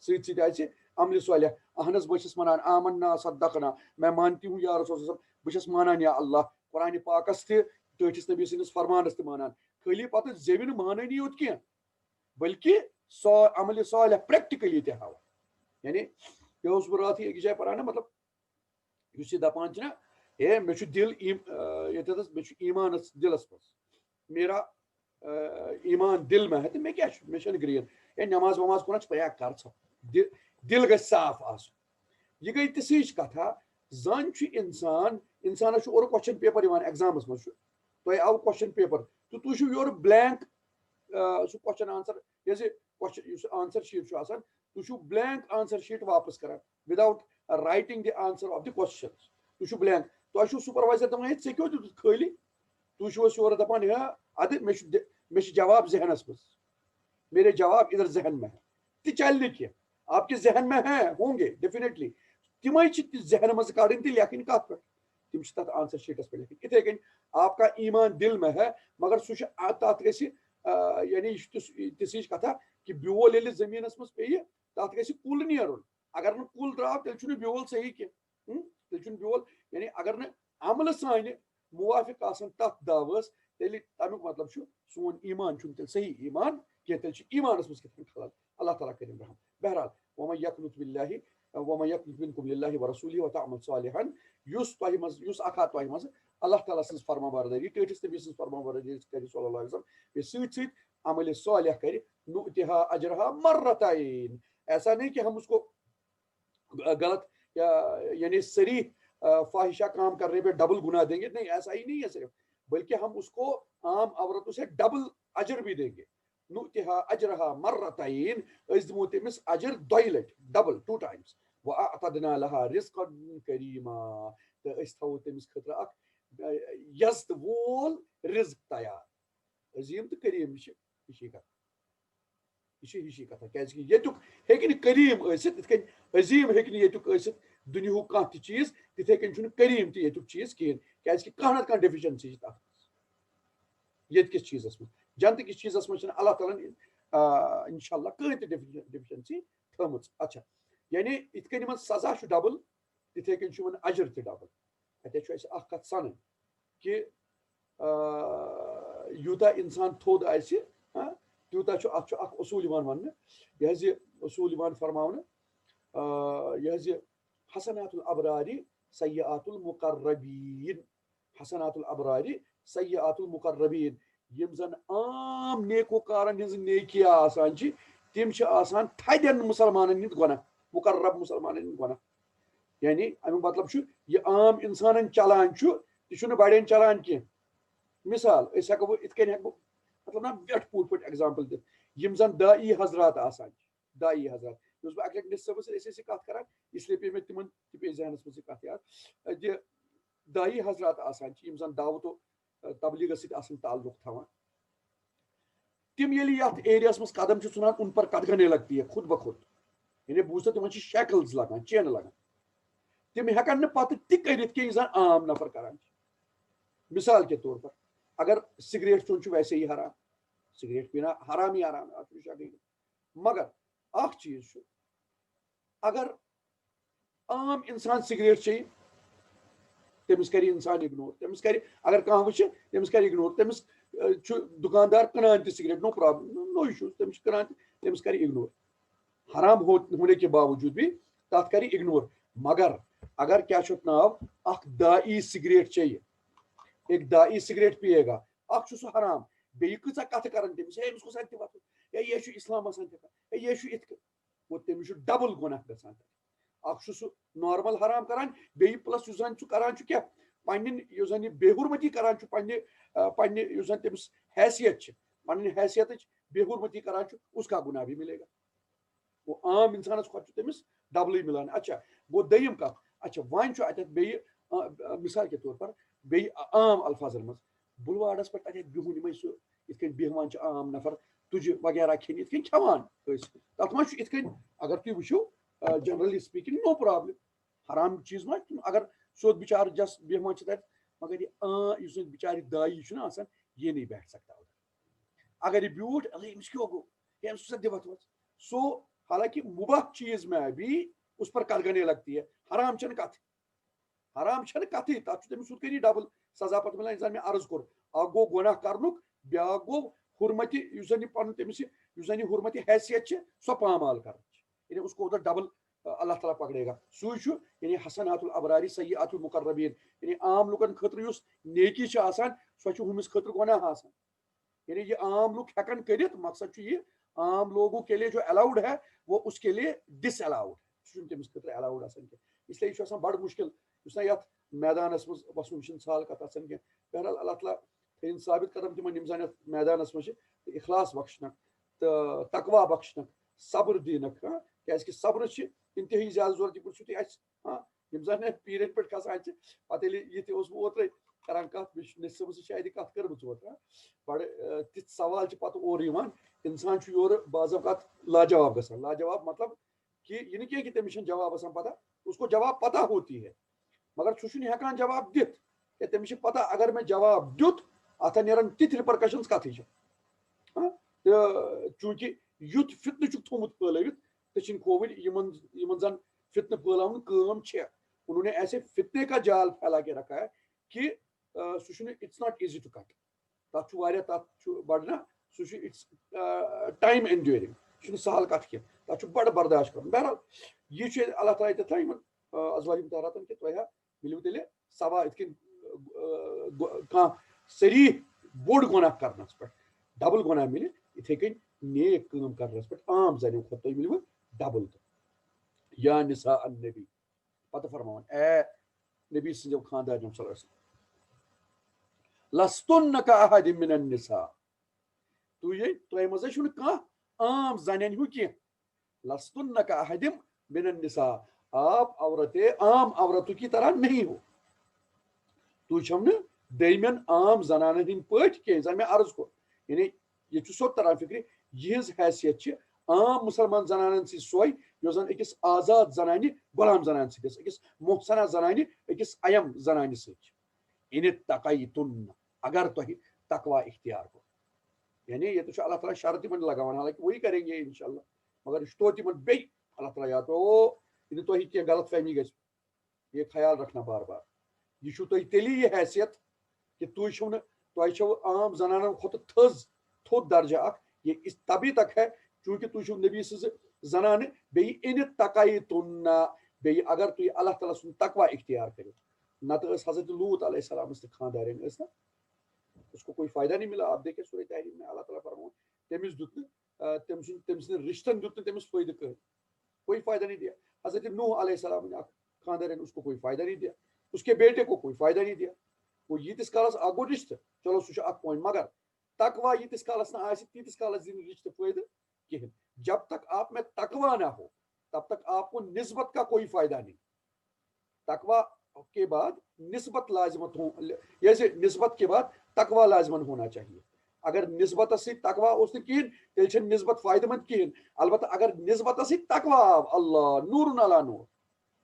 ست عمل صالح اہنس بس منان آمنا صدقنا میں مانتی ہوں یا رسول صلی بس مانان یا اللہ قرآن پاکس تہ ٹھٹس نبی سندس فرمانس تہ مانان خالی پتہ زبن مانانی یوت کی بلکہ عمل صالح پریکٹیکلی تہ ہاو یعنی یہ بہ رات أکس جائے پران مطلب اس دپان اے مے دل یہ ایمان دلس مز میرا ایمان دل میں ہے تو مے کیا مے گرین اے نماز وماز کن پیا کر دل گھ صاف آس یہ گئی تسیچ کتھا زان انسان انسانس اور کوسچن پیپر ایگزامس مز تہ آو کوسچن پیپر تو تھی یور بلینک سہ کوسچن آنسر یہ آنسر شیٹ آسان تھی بلینک آنسر شیٹ واپس کران without writing the answer of the question تھی بلینک تہ سپروائزر دپان ہے ژے کیوں دیتھ خالی تھی یور دپان ادٕ مے جواب ذہنس مز میرے جواب ادھر ذہن میں ہے تہ چل نہ کی آپ کے ذہن میں ہیں ہوں گے ڈیفینیٹلی تمے ذہن مز کڑن تہ لکھن کت پہ تم تک آنسر شیٹس پہ لکھن اتھے کن آپ کا ایمان دل میں ہے مگر سہ تک گژھِ یعنی تسیچ کتھا کہ بیول ییٚلہِ زمینس مز پیہِ تک گژھِ کُل نیرُن اگر نہٕ کُل درٛاو تیٚلہِ چھُنہٕ بیول صحیح کینٛہہ تیٚلہِ چھُنہٕ بیول یعنی اگر نہٕ عملہٕ سانہِ موافق آسان تتھ دعوس تیٚلہِ تمیُک مطلب چھُ سون ایمان چھُنہٕ تیٚلہِ صحیح ایمان کینٛہہ تیٚلہِ چھُ ایمانس منٛز کِتھ کٔنۍ خلل اللہ تعالیٰ کٔرِنۍ رحم بہرحال وَمَن يَقْنُتْ بِاللَّهِ وَمَن يَقْنُتْ مِنكُمْ لِلَّهِ وَرَسُولِهِ وَتَعْمَلْ صَالِحًا یُس اکھ تۄہہِ منٛز اللہ تعالیٰ سٕنٛز فرمانبردٲری ٹٲٹھِس نبی سٕنٛز فرمانبردٲری کرِ صلی اللہ علیہ وسلم بیٚیہِ سۭتۍ سۭتۍ عملِ صالح کرِ نُؤتِہا اجرہا مرتین. ایسا نہیں کہ ہم اس کو غلط یا یعنی صریح فاحشہ کام کرنے پہ ڈبل گناہ دیں گے، نہیں ایسا ہی نہیں ہے صرف، بلکہ ہم اس کو عام عورتوں سے ڈبل اجر بھی دیں گے. نُؤتِہا اجرہا مرتین، أسۍ دِمو تٔمِس اجر دۄیہِ لٹہِ ڈبل 2 times. وَأَعْتَدْنَا لَهَا رِزْقًا كَرِيمًا، تہٕ أسۍ تھاوو تٔمِس خٲطرٕ اکھ یزتہٕ وول رزق تیار. عظیٖم تہٕ کریٖم چھِ ہِشی کتھ، یہ ہِشی کتھا کیازِ کہ ییٚتیُک ہیٚکہِ نہٕ کریٖم ٲسِتھ یِتھ کٔنۍ عظیٖم ہیٚکہِ نہٕ ییٚتیُک ٲسِتھ دُنیہُک کانٛہہ تہِ چیٖز، تِتھے کٔنۍ چھُنہٕ کریٖم تہِ ییٚتیُک چیٖز کِہیٖنۍ، کیازِ کہ کانٛہہ نتہٕ کانٛہہ ڈیفیشنسی چھِ تتھ ییٚتہِ کِس چیٖزس منٛز. جنتہٕ کِس چیٖزس منٛز چھنہٕ اللہ تعالیٰ ہن انشاء اللہ کٕہٕنۍ تہِ ڈیفیشنسی تھٲمٕژ. اچھا یعنی یِتھ کٔنۍ یِمن سزا چھُ ڈبل تِتھے کٔنۍ چھُ یِمن اجر تہِ ڈبل. اتہِ چھُ اَسہِ اکھ کتھ سنٕنۍ کہِ یوٗتاہ انسان تھوٚد آسہِ تیوٗتاہ چھُ اتھ چھُ اکھ اصوٗل یِوان وننہٕ، یہِ حظ یہِ اصوٗل یِوان فرماونہٕ یہِ حظ یہِ حسنات الابرارِ سیئات المقربین. حسنات الابرارِ سیئات المقربین، یِم زن عام نیکوکارن ہٕنٛز نیکی آسان چھِ تِم چھِ آسان تھدٮ۪ن مُسلمانن ہٕنٛدۍ گۄناہ، مقرب مُسلمانن ہٕنٛدۍ گۄناہ. یعنی امیُک مطلب چھُ یہِ عام انسانن چلان چھُ تہِ چھُنہٕ بڑٮ۪ن چلان کینٛہہ. مثال أسۍ ہٮ۪کو بہٕ یِتھ کٔنۍ ہٮ۪کہٕ بہٕ مطلب نا ویٹھ پوٗٹۍ پٲٹھۍ ایگزامپل دِتھ. یِم زن داعی حضرات آسان چھِ، داعی حضرات یُس بہٕ اکہِ لٹہِ نصف صٲبس سۭتۍ ٲسۍ یہِ کتھ کران اس لیے پیٚیہِ مےٚ تِمن تہِ پیٚیہِ ذہنس منٛز یہِ کتھ یاد زِ داعی حضرات آسان چھِ یِم زن دعوتو تبلیغس سۭتۍ آسان تعلق تھاوان، تِم ییٚلہِ یتھ ایریاہس منٛز قدم چھِ ژھُنان ان پر قدغنٕے لگتی ہے خود بخود. یعنی بوٗزتھا تِمن چھِ شیکلز لگان، چینہٕ لگان، تِم ہٮ۪کن نہٕ پتہٕ تہِ کٔرِتھ کینٛہہ یہِ زن عام نفر کران چھِ. مثال کے طور پر اگر سگریٹ چون چھُ ویسے ہی حرام، سگریٹ پینا حرام ہی حرام اتھ چھُنہٕ شکٕے. مگر اکھ چیٖز چھُ اگر عام انسان سگریٹ چیٚیہِ تٔمِس کرِ انسان اگنور، تٔمِس کرِ اگر کانٛہہ وٕچھِ تٔمِس کرِ اگنور. تٔمِس چھُ دُکاندار کٕنان تہِ سگریٹ نو پرابلم، نو اِشوٗ، تٔمِس چھُ کٕنان تہِ تٔمِس کرِ اگنور حرام ہونے کے باوجوٗد بھی تتھ کرِ اگنور. مگر اگر کیٛاہ چھُ اتھ ناو اکھ داعی سگریٹ چیٚیہِ، ایک داعی سگریٹ پیے گا، اکھ چھُ سُہ حرام، بیٚیہِ کۭژاہ کتھٕ کران تٔمِس، ہے أمِس گوٚژھ اتہِ تہِ وۄتھُن، ہے یہِ چھُ اسلامس اندر، ہے یہِ چھُ یِتھ کٔنۍ، گوٚو تٔمِس چھُ ڈبل گۄناہ گژھان. اکھ چھُ سُہ نارمل حرام کران، بیٚیہِ پلس یُس زن سُہ کران چھُ کیٛاہ پنٕنۍ یُس زن یہِ بے حرمتی کران چھُ پننہِ یُس زن تٔمِس حیثیت چھِ، پنٕنۍ حیثیتٕچ بے حرمتی کران چھُ، اس کا گناہ بھی ملے گا. گوٚو عام انسانس کھۄتہٕ چھُ تٔمِس ڈبلٕے مِلان. اچھا گوٚو دوٚیِم کتھ. اچھا وۄنۍ چھُ اتٮ۪تھ بیٚیہِ مثال کے طور پر بیٚیہِ عام الفاظن منٛز بُلواڈس پٮ۪ٹھ اتٮ۪تھ بِہُن یِمے سُہ یِتھ کٔنۍ بیٚہوان چھِ عام نفر تُجہِ وغیرہ کھٮ۪نہِ یِتھ کٔنۍ کھٮ۪وان ٲسۍ، تتھ منٛز چھُ یِتھ کٔنۍ اگر تُہۍ وٕچھِو جنرلی سپیٖکنگ نو پرابلم، حرام چیٖز ما اگر سیوٚد بِچارٕ جس بیٚہوان چھِ تتہِ، مگر یہِ یُس زن بِچارِ داعی چھُنہ آسان یہ نہیں بیٹھ سکتا ادھر. اگر یہ بیوٗٹھ أمِس کیٛاہ گوٚو، أمِس گوٚژھا دِوتھ وتھ. سو حالانکہ مباح چیٖز میں بھی اس پر قدغنٕے لگتی ہے، حرام چھنہٕ کتھ، حرام چھنہٕ کتھٕے، تتھ چھُ تٔمِس ہُتھ کٔنی ڈبل سزا پتہٕ مِلان. یُس زن مےٚ عرض کوٚر اکھ گوٚو گۄناہ کرنُک، بیٛاکھ گوٚو حرمتہِ یُس زن یہِ پنُن تٔمِس یُس زن یہِ حرمتِ حیثیت چھِ سۄ پامال کرٕنۍ، یعنی اس کو ادھر ڈبل اللہ تعالیٰ پکڑے گا. سُے چھُ یعنی حسنات الابرارِ سیئات المقربین، یعنی عام لُکن خٲطرٕ یُس نیکی چھِ آسان سۄ چھِ ہُمِس خٲطرٕ گۄناہ آسان. یعنی یہ عام لوگ ہٮ۪کن کٔرِتھ، مقصد چھُ یہِ عام لوگوں کے لیے جو الاؤڈ ہے وہ اس کے لیے ڈس الاؤڈ، سُہ چھُنہٕ تٔمِس خٲطرٕ الاؤڈ آسان کینٛہہ. اس لیے یہِ چھُ آسان بڑٕ مُشکِل یُس نہ یتھ میدانس منٛز وسُن چھُنہٕ سہل کتھ آسان کینٛہہ. بہرحال اللہ تعالیٰ تھٲیِن ثابت قدم تِمن یِم زن یتھ میدانس منٛز چھِ، تہٕ اخلاص بخشنکھ تہٕ تقوا بخشنکھ، صبر دِنکھ. کیازِ کہِ صبرٕچ چھِ انتہٲیی زیادٕ ضروٗرت. یہِ وٕچھِو تُہۍ اَسہِ یِم زن پیٖرن پٮ۪ٹھ کھسان چھِ، پتہٕ ییٚلہِ یہِ تہِ اوسُس بہٕ اوترے کران کتھ، بیٚیہِ چھُ نصف صٲبس سۭتۍ شاید یہِ کتھ کٔرمٕژ اوترٕ، بڑٕ تِتھۍ سوال چھِ پتہٕ اورٕ یِوان، انسان چھُ یورٕ بعض اوقات لاجواب گژھان. لاجواب مطلب کہ یہ نہیں کہ تٔمِس چھنہٕ جواب آسان پتہ، اس کو جواب پتہ ہوتی ہے مگر سُہ چھُنہٕ ہٮ۪کان جواب دِتھ کہِ تٔمِس چھِ پتہ اگر مےٚ جواب دیُت اتھ نیرن تِتھۍ رِپرکشنز کتھٕے چھِ. تہٕ چوٗنٛکہِ یُتھ فتنہٕ چھُکھ تھوٚمُت پھٲلٲوِتھ دٔچھِنۍ کھووٕرۍ یِمن زن فتنہٕ پھٲلاوُن کٲم چھےٚ، انہوں نے ایسے فتنے کا جال پھیلا کے رکھا ہے کہ سُہ چھُنہٕ it's not easy to cut. تتھ چھُ واریاہ تتھ چھُ بڑٕ نہ سُہ چھُ اٹس ٹایم اینڈیورنگ، چھُنہٕ سہل کتھ کینٛہہ. تک بڑ برداشت کر بہرحال یہ اللہ تعالیٰ یہ تھا ازواج مطہراتن کہ تہ ملو تیل سوا ات کن سری بوڑ گناہ کرنس پہ ڈبل گناہ ملے اتھے کن نیک کام کرنس پہ عام زنوں کھت تہ ملو ڈبل یا نساء النبی پتہ فرمان اے نبی سنجو خاندان صلی اللہ علیہ وسلم لستن کاحد من النساء تہ مزے چھن کانٛہہ عام زنین ہیو کی لستن کاحد من النساء آپ عورتیں عام عورتوں کی طرح نہیں ہو تھی چھو دمین عام زنان ہند پٹ کی زن میں عرض کور یعنی یہ سوت تران فکر یہ حیثیت عام مسلمان زنان سی سوئی یس زن اکس آزاد زنانہ غلام زنان ستس اکس محسنہ زنانہ اکس ایم زنانہ ست ان تقیتن اگر تہ تقوا اختیار کر یعنی یہ تو اللہ تعالیٰ شرط من لگاوان حالانکہ وہی کریں گے انشاءاللہ مگر یہ توتہ من بی اللہ تعالیٰ یاد پہ تہ کی غلط فہمی گژھِ یہ خیال رکھنا بار بار یہ تہ تیلی یہ حیثیت کہ تہ چھو عام زنانن کھت تھوٚد درجہ اخ یہ اس تبھی تک ہے چونکہ تھی چھو نبی سز زنانہ بیٚیہِ ان تقیتن بیٚیہِ اگر تھی اللہ تعالیٰ سن تقوا اختیار کرو نت حضرت لوط علیہ السلام تہ خاندارین نا اس کو کوئی فائدہ نہیں ملا آپ دیکھیں سورہ تحریم میں اللہ تعالیٰ فرماؤں تمس دت تم سن رشتن دت تمس فائدہ کوئی فائدہ نہیں دیا حضرت نوح علیہ السلام نے خاندارین اس کو کوئی فائدہ نہیں دیا اس کے بیٹے کو کوئی فائدہ نہیں دیا وہ یتس کالس اک گو رشتہ چلو سہ اک پوائنٹ مگر تقوا یتس کالس نہ تیتس کالس دن رشتہ فائدہ کہین جب تک آپ میں تقوا نہ ہو تب تک آپ کو نسبت کا کوئی فائدہ نہیں تقوا کے بعد نسبت لازمت ہو جیسے نسبت کے بعد تقوا لازمن ہونا چاہیے اگر نسبت سی تقوا اس کہین تیل چھ نسبت فائدہ مند کہین البتہ اگر نسبت سی تقوا اللہ نور علی نور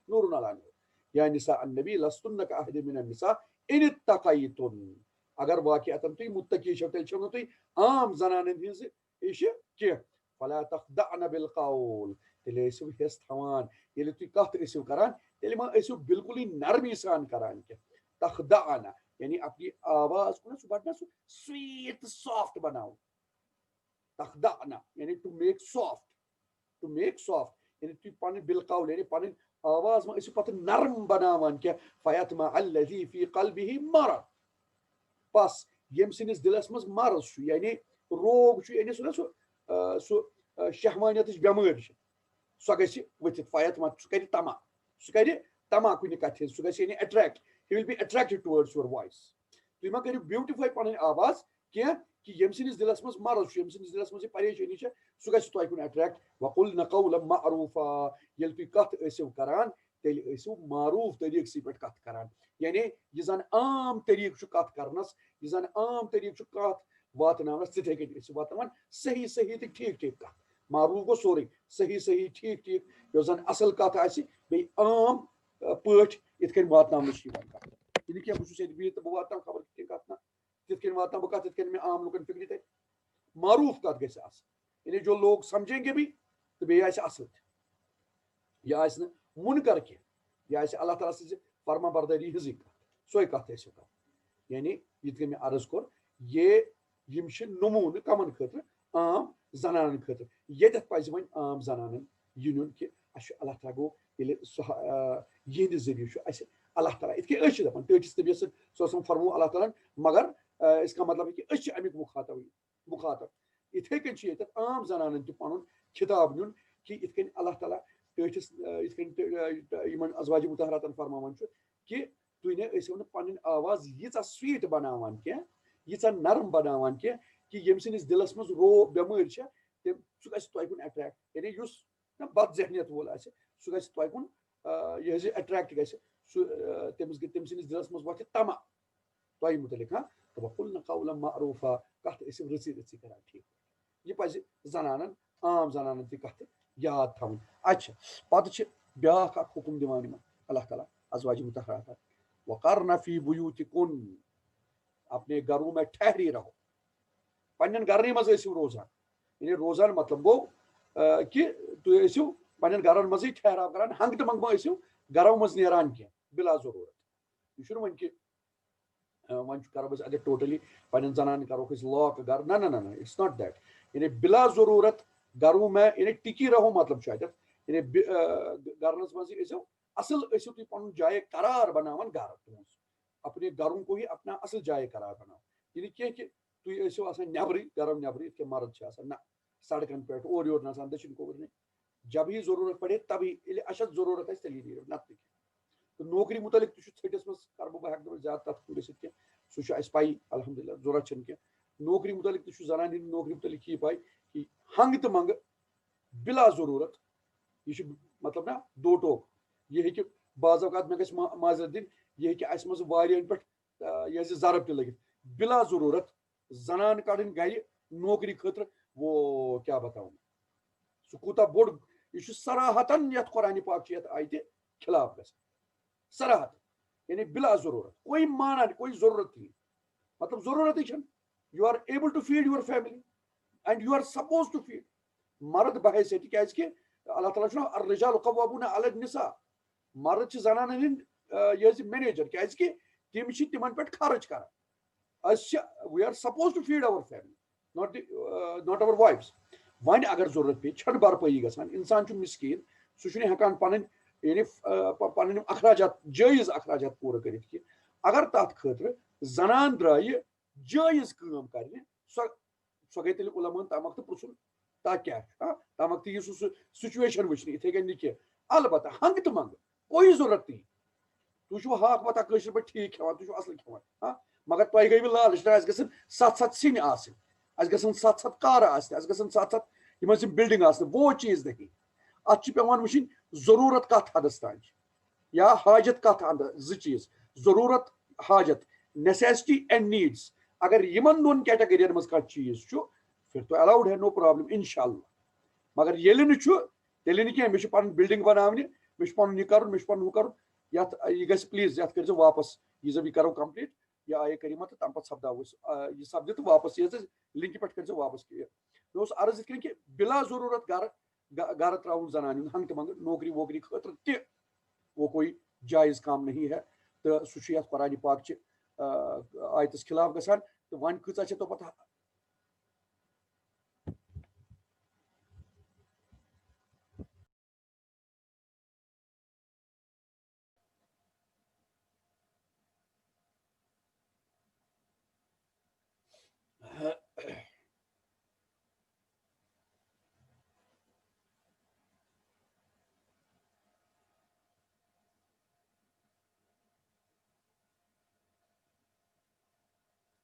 نور علی نور یا نساء النبی لستن کاحد من النساء ان اتقیتن اگر واقعتاً تھی متقی چھو تیل چھو تھی عام زنانن ہنز یہ کی فلا تخدعن بالقول تیل ٲسِو ہیس تھوان ییٚلہِ تُہۍ کتھ ٲسِو کران تیٚلہِ ما ٲسِو بالکل نرمی سان کران کی تخدعن یعنی اپنی آواز کو نا سو سویٹ سافٹ بناؤ تخدعن یعنی ٹو میک سافٹ یعنی تھی پن بالقول یعنی پن آواز ما ٲسِو پتہٕ نرم بناوان کی فیطمع الذی فی قلبہ مرض پس یم سنس دلس مز مرض چھُ یعنی روگ چھُ یعنی سُہ شہوانیتٕچ بٮ۪مٲرۍ چھِ سۄ گژھِ ؤتھِتھ فیطمع سُہ کرِ تما کُنہِ کتھِ ہٕنٛز سُہ گژھِ یعنی attract he will be attracted towards your voice تُہۍ ما کٔرِو بیوٹِفاے پنٕنۍ آواز کینٛہہ کہ یم سنس دلس مز مرض چھُ یم سنس دلس مز پریشٲنی چھِ سُہ گژھِ تۄہہِ کُن اٹریکٹ وقلن قولا معروفا ییٚلہِ تُہۍ کتھ ٲسِو کران تیٚلہِ ٲسِو معروف طریقسٕے پٮ۪ٹھ کتھ کران یعنی یہ زن عام طریقہٕ چھُ کتھ کرنس یہ زن عام طریقہٕ چھُ کتھ واتناونس تِتھے کٔنۍ ٲسِو واتناوان صحیح صحیح تہٕ ٹھیٖک ٹھیٖک کتھ معروف گوٚو سورُے صحیح صحیح ٹھیٖک ٹھیٖک یۄس زن اصل کتھ آسہِ بیٚیہِ عام پٲٹھۍ یِتھ کٔنۍ واتناونہٕ چھِ یِوان کتھ یہ نہیں کہ بہت ییٚتہِ بِہِتھ تہٕ بہٕ واتناو خبر کِتھ کٔنۍ کتھ نہ تِتھ کٔنۍ واتناو بہٕ کتھ یِتھ کٔنۍ مےٚ عام لُکن فکرِ ترِ معروف کتھ گژھِ آسٕنۍ یعنی جو لوگ سمجھیں گے بھی تہٕ بیٚیہِ آسہِ اصل تہِ یہِ آسہِ نہٕ مُنکر کینٛہہ یہِ آسہِ اللہ تعالیٰ سٕنٛزِ فرما بردٲری ہٕنٛزٕے کتھ سۄے کتھ ٲسِو کران یعنی یِتھ کٔنۍ مےٚ عرض کوٚر یہ یم چھِ نموٗنہٕ کمن خٲطرٕ عام زنانن خٲطرٕ ییٚتٮ۪تھ پزِ وۄنۍ عام زنانن یُن کہِ اَسہِ چھُ اللہ تعالیٰ گوٚو ییٚلہِ سُہ یِہنٛدِ ذٔریعہٕ چھُ اَسہِ اللہ تعالیٰ یِتھ کٔنۍ أسۍ چھِ دپان ٹٲٹھِس طبیعت سۭتۍ سُہ اوسُم فرموو اللہ تعالیٰ مگر اس کا مطلب ہے کہ أسۍ چھِ امیُک مُخاطب یِتھے کٔنۍ چھُ ییٚتٮ۪تھ عام زنانن تہِ پنُن خطاب نیُن کہ یِتھ کٔنۍ اللہ تعالیٰ ٹٲٹھِس یِتھ کٔنۍ یِمن ازواج مطہراتن فرماوان چھُ کہ تُہۍ نہٕ ٲسِو نہٕ پنٕنۍ آواز ییٖژاہ سویٖٹ بناوان کینٛہہ ییٖژاہ نرم بناوان کینٛہہ کہ ییٚمہِ سٕنٛدِس دلس منٛز بٮ۪مٲرۍ چھےٚ سُہ گژھِ تۄہہِ کُن اٹریکٹ یعنی یُس بد ذہنیت وول آسہِ سُہ گژھِ تۄہہِ کُن یہِ حظ یہِ اٹریکٹ گژھِ سُہ تٔمۍ سٕنٛدِس دلس منٛز وۄتھِ تما تۄہہِ مُتعلق وقلن قولا معروفا کتھ ٲسِو رٕژٕے رٕژٕے کران ٹھیٖک یہِ پزِ زنانن عام زنانن تہِ کتھٕ یاد تھاوٕنۍ اچھا پتہٕ چھِ بیاکھ اکھ حکم دِوان یِمن اللہ تعالیٰ ازواج مطہرات وقرن فی بیوتکن اپنے گھروں میں ٹھہری رہو پننٮ۪ن گرنٕے منٛز ٲسِو روزان یعنی روزان مطلب گوٚو کہ تُہۍ ٲسِو پننٮ۪ن گرن منٛزٕے ٹھہراو کران ہنٛگہٕ تہٕ منٛگہٕ ما ٲسِو گرو منٛز نیران کینٛہہ بلا ضروٗرت یہِ چھُنہٕ وۄنۍ کہِ وۄنۍ کرو أسۍ اگر ٹوٹلی پننٮ۪ن زنانن کرہوکھ أسۍ لاک گرٕ نہ نہ نہ اٹس ناٹ دیٹ یعنی بلا ضروٗرت گروں میں یعنی ٹکی رہو مطلب یعنی گرنس مز اصل ٲسِو تُہۍ پنُن جایے قرار بناوان گرٕ تُہنٛز اپنے گروں کو ہی اپنا اصل جایے قرار بناو یعنی کینٛہہ کہ تُہۍ ٲسِو آسان نیبرٕے گرم نیبرٕے یِتھ کٔنۍ مرد چھِ آسان نہ سڑکن پٮ۪ٹھ اورٕ یورٕ نژان دٔچھِنۍ کھووُر نہیں جب ہی ضروٗرت پڑے تبھی ییٚلہِ اشد ضروٗرت آسہِ تیٚلی نیٖرِو نتہٕ تہٕ نوکری متعلق تہِ چھُ ژھٔٹِس منٛز کرٕ بہٕ ہٮ۪کہٕ نہٕ زیادٕ تتھ گٔژھِتھ کینٛہہ سُہ چھُ اَسہِ پَیی الحمدللہ ضوٚرتھ چھنہٕ کینٛہہ نوکری متعلق تہِ چھُ زنانہِ ہِنٛدِ نوکری متعلق چھِ یہِ پَے کہِ ہنٛگہٕ تہٕ منٛگہٕ بلا ضروٗرت یہ چھُ مطلب نا دو ٹوک یہ ہیٚکہِ بعض اوقات مےٚ گژھِ معذرت دِنۍ یہ ہیٚکہِ اَسہِ منٛز واریاہن پٮ۪ٹھ یہِ حظ یہِ ضرب تہِ لٔگِتھ بلا ضروٗرت زنان کڑٕنۍ گرِ نوکری خٲطرٕ وہ کیٛاہ بتاوُن سُہ کوٗتاہ بوٚڑ یہ چھُ صراحتن یتھ قرآنِ پاک چھِ یتھ آیتہِ خلاف گژھان صراحت یعنی بلا ضروٗرت کوئی مانا نہیں کوئی ضروٗرت ہی مطلب ضروٗرتٕے چھنہٕ you are able to feed your family and you are suppose to feed مرد بحیثیت کیازِ کہ اللہ تعالیٰ چھُنہ الرجال قوامون علی النساء مرد چھِ زنانن ہٕنٛدۍ یہِ حظ یہِ مینیجر کیازِ کہ تِم چھِ تِمن پٮ۪ٹھ خرچ کران أسۍ چھِ we are suppose to feed our family not our wives وۄنۍ اگر ضروٗرت پیٚیہِ چھنہٕ بھرپٲیی گژھان انسان چھُ مسکیٖن سُہ چھُنہٕ ہٮ۪کان پنٕنۍ یعنی پنٕنۍ یِم اخراجات جٲیز اخراجات پوٗرٕ کٔرِتھ کینٛہہ اگر تتھ خٲطرٕ زنان درٛایہِ جٲیز کٲم کرنہِ سۄ گٔے تیٚلہِ علماہن تام تہٕ پرژھُن تتھ کیٛاہ چھُ تام تہِ یی سُہ سُچویشن وٕچھنہِ یِتھٕے کٔنۍ نہٕ کینٛہہ البتہ ہنٛگہٕ تہٕ منٛگہٕ کوئی ضروٗرت نہیں تُہۍ چھُو ہاکھ بتہ کٲشِر پٲٹھۍ ٹھیٖک کھٮ۪وان تُہۍ چھُو اصل کھٮ۪وان مگر تۄہہِ گٔیوٕ لالٕچ نہ اَسہِ گژھن 7 سِنۍ آسٕنۍ اَسہِ گژھن 7 کارٕ آسنہِ اَسہِ گژھن 7 یِم حظ یِم بِلڈِنٛگ آسنہِ وہ چیٖز نہیں اتھ چھِ پیٚوان وٕچھِنۍ ضروٗرت کتھ حدس تانۍ چھِ یا حاجت کتھ زٕ چیٖز ضروٗرت حاجت نیسیسٹی اینڈ نیڈس اگر یِمن دۄن کیٹگرین منٛز کانٛہہ چیٖز چھُ پھر تو الاؤڈ ہے نو پرابلم انشاء اللہ مگر ییٚلہِ نہٕ چھُ تیٚلہِ نہٕ کینٛہہ مےٚ چھُ پنُن بِلڈِنٛگ بناونہِ مےٚ چھُ پنُن یہِ کرُن مےٚ چھُ پنُن ہُہ کرُن یتھ یہِ گژھِ پلیٖز یتھ کٔرۍزیٚو واپس یہِ زن یہِ کرو کمپلیٖٹ یہِ آیے کریٖما تہٕ تمہِ پتہٕ سپداوو أسۍ یہِ سپدِ تہٕ واپس یہِ حظ لِنکہِ پٮ۪ٹھ کٔرۍزیٚو واپس کلیر مےٚ اوس عرض یِتھ کٔنۍ کہِ بلا ضروٗرت گرٕ تراوُن زنانہِ ہُنٛد ہنٛگہٕ تہٕ منٛگہٕ نوکری ووکری خٲطرٕ تہِ وہ کوئی جایز کام نہیں ہے تہٕ سُہ چھُ یتھ قرآنِ پاک چہِ آیتس خلاف گژھان تہٕ وۄنۍ کۭژاہ چھِ تو پتہ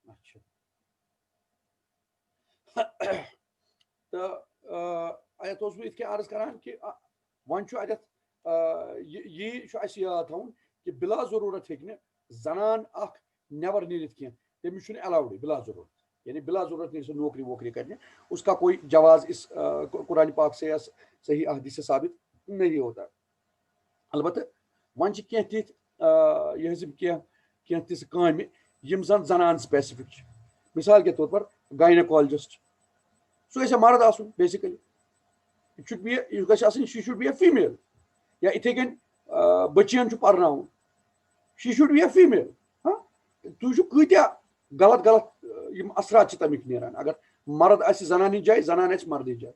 اچھا تہٕ اتھ اوسُس بہٕ یِتھ کٔنۍ عرض کران کہِ وۄنۍ چھُ اتٮ۪تھ یی چھُ اَسہِ یاد تھاوُن کہِ بلا ضروٗرت ہیٚکہِ نہٕ زنان اکھ نٮ۪بر نیٖرِتھ کینٛہہ تٔمِس چھُنہٕ الاوڈٕے بلا ضروٗرت یعنی بلا ضروٗرت نیرِ سۄ نوکری ووکری کرنہِ اس کا کوئی جواز اس قرآنِ پاک سے یا صحیح احادیث سے ثابت نہیں ہوتا البتہ وۄنۍ چھِ کینٛہہ تِتھۍ یہِ حظ یِم کینٛہہ تِژھٕ کامہِ یِم زن زنان سپیسفک چھِ مثال کے طور پر گایناکالجسٹ سُہ گژھِ مرد آسُن بیسِکلی یہِ گژھِ آسٕنۍ شی شُڈ بی اے فیٖمیل یا یِتھٕے کٔنۍ بٔچِیَن چھُ پرناوُن شی شُڈ بی اے فیٖمیل تُہۍ وٕچھِو کۭتیاہ غلط یِم اثرات چھِ تَمِکۍ نیران اگر مرد آسہِ زنانہِ ہِنٛدِ جایہِ زنان آسہِ مردٕچ جایہِ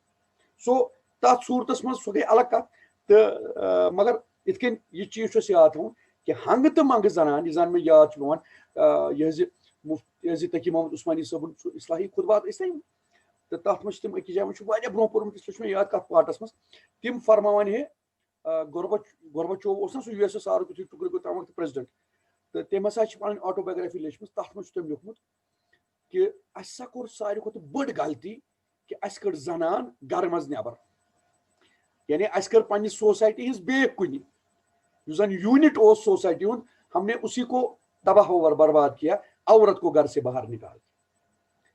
سو تتھ صوٗرتس منٛز سۄ گٔے الگ کتھ تہٕ مگر یِتھ کٔنۍ یہِ چیٖز چھُ اَسہِ یاد تھاوُن کہِ ہنٛگہٕ تہٕ منٛگہٕ زنان یہِ زن مےٚ یاد چھُ پیٚوان یہِ حظ یہِ تقی محمد عثمانی صٲبُن سُہ اصلاحی خطبات ٲسۍ نہ تہٕ تتھ منٛز چھِ تِم أکِس جایہِ وۄنۍ چھُ واریاہ برونٛہہ پوٚرمُت سُہ چھُ مےٚ یاد کتھ پاٹس منٛز تِم فرماوان ہے گوربچوف اوس نہ سُہ یوٗ ایس ایس آرُک یُتھُے ٹُکرٕ گوٚو تَمہِ وقتہٕ پریزڈنٹ تہٕ تٔمۍ ہسا چھِ پنٕنۍ آٹوبیوگرافی لیٖچھمٕژ تتھ منٛز چھُ تٔمۍ لیوٗکھمُت کہِ اَسہِ ہسا کوٚر ساروی کھۄتہٕ بٔڑ غلطی کہِ اَسہِ کٔڑ زنان گرٕ منٛز نٮ۪بر یعنی اَسہِ کٔر پننہِ سوسایٹی ہٕنٛز بیٚیہِ کُنہِ یُس زن یوٗنٹ اوس سوسایٹی ہُنٛد ہم نے اسی کو تباہ و برباد کیا عورت کو گھر سے باہر نکال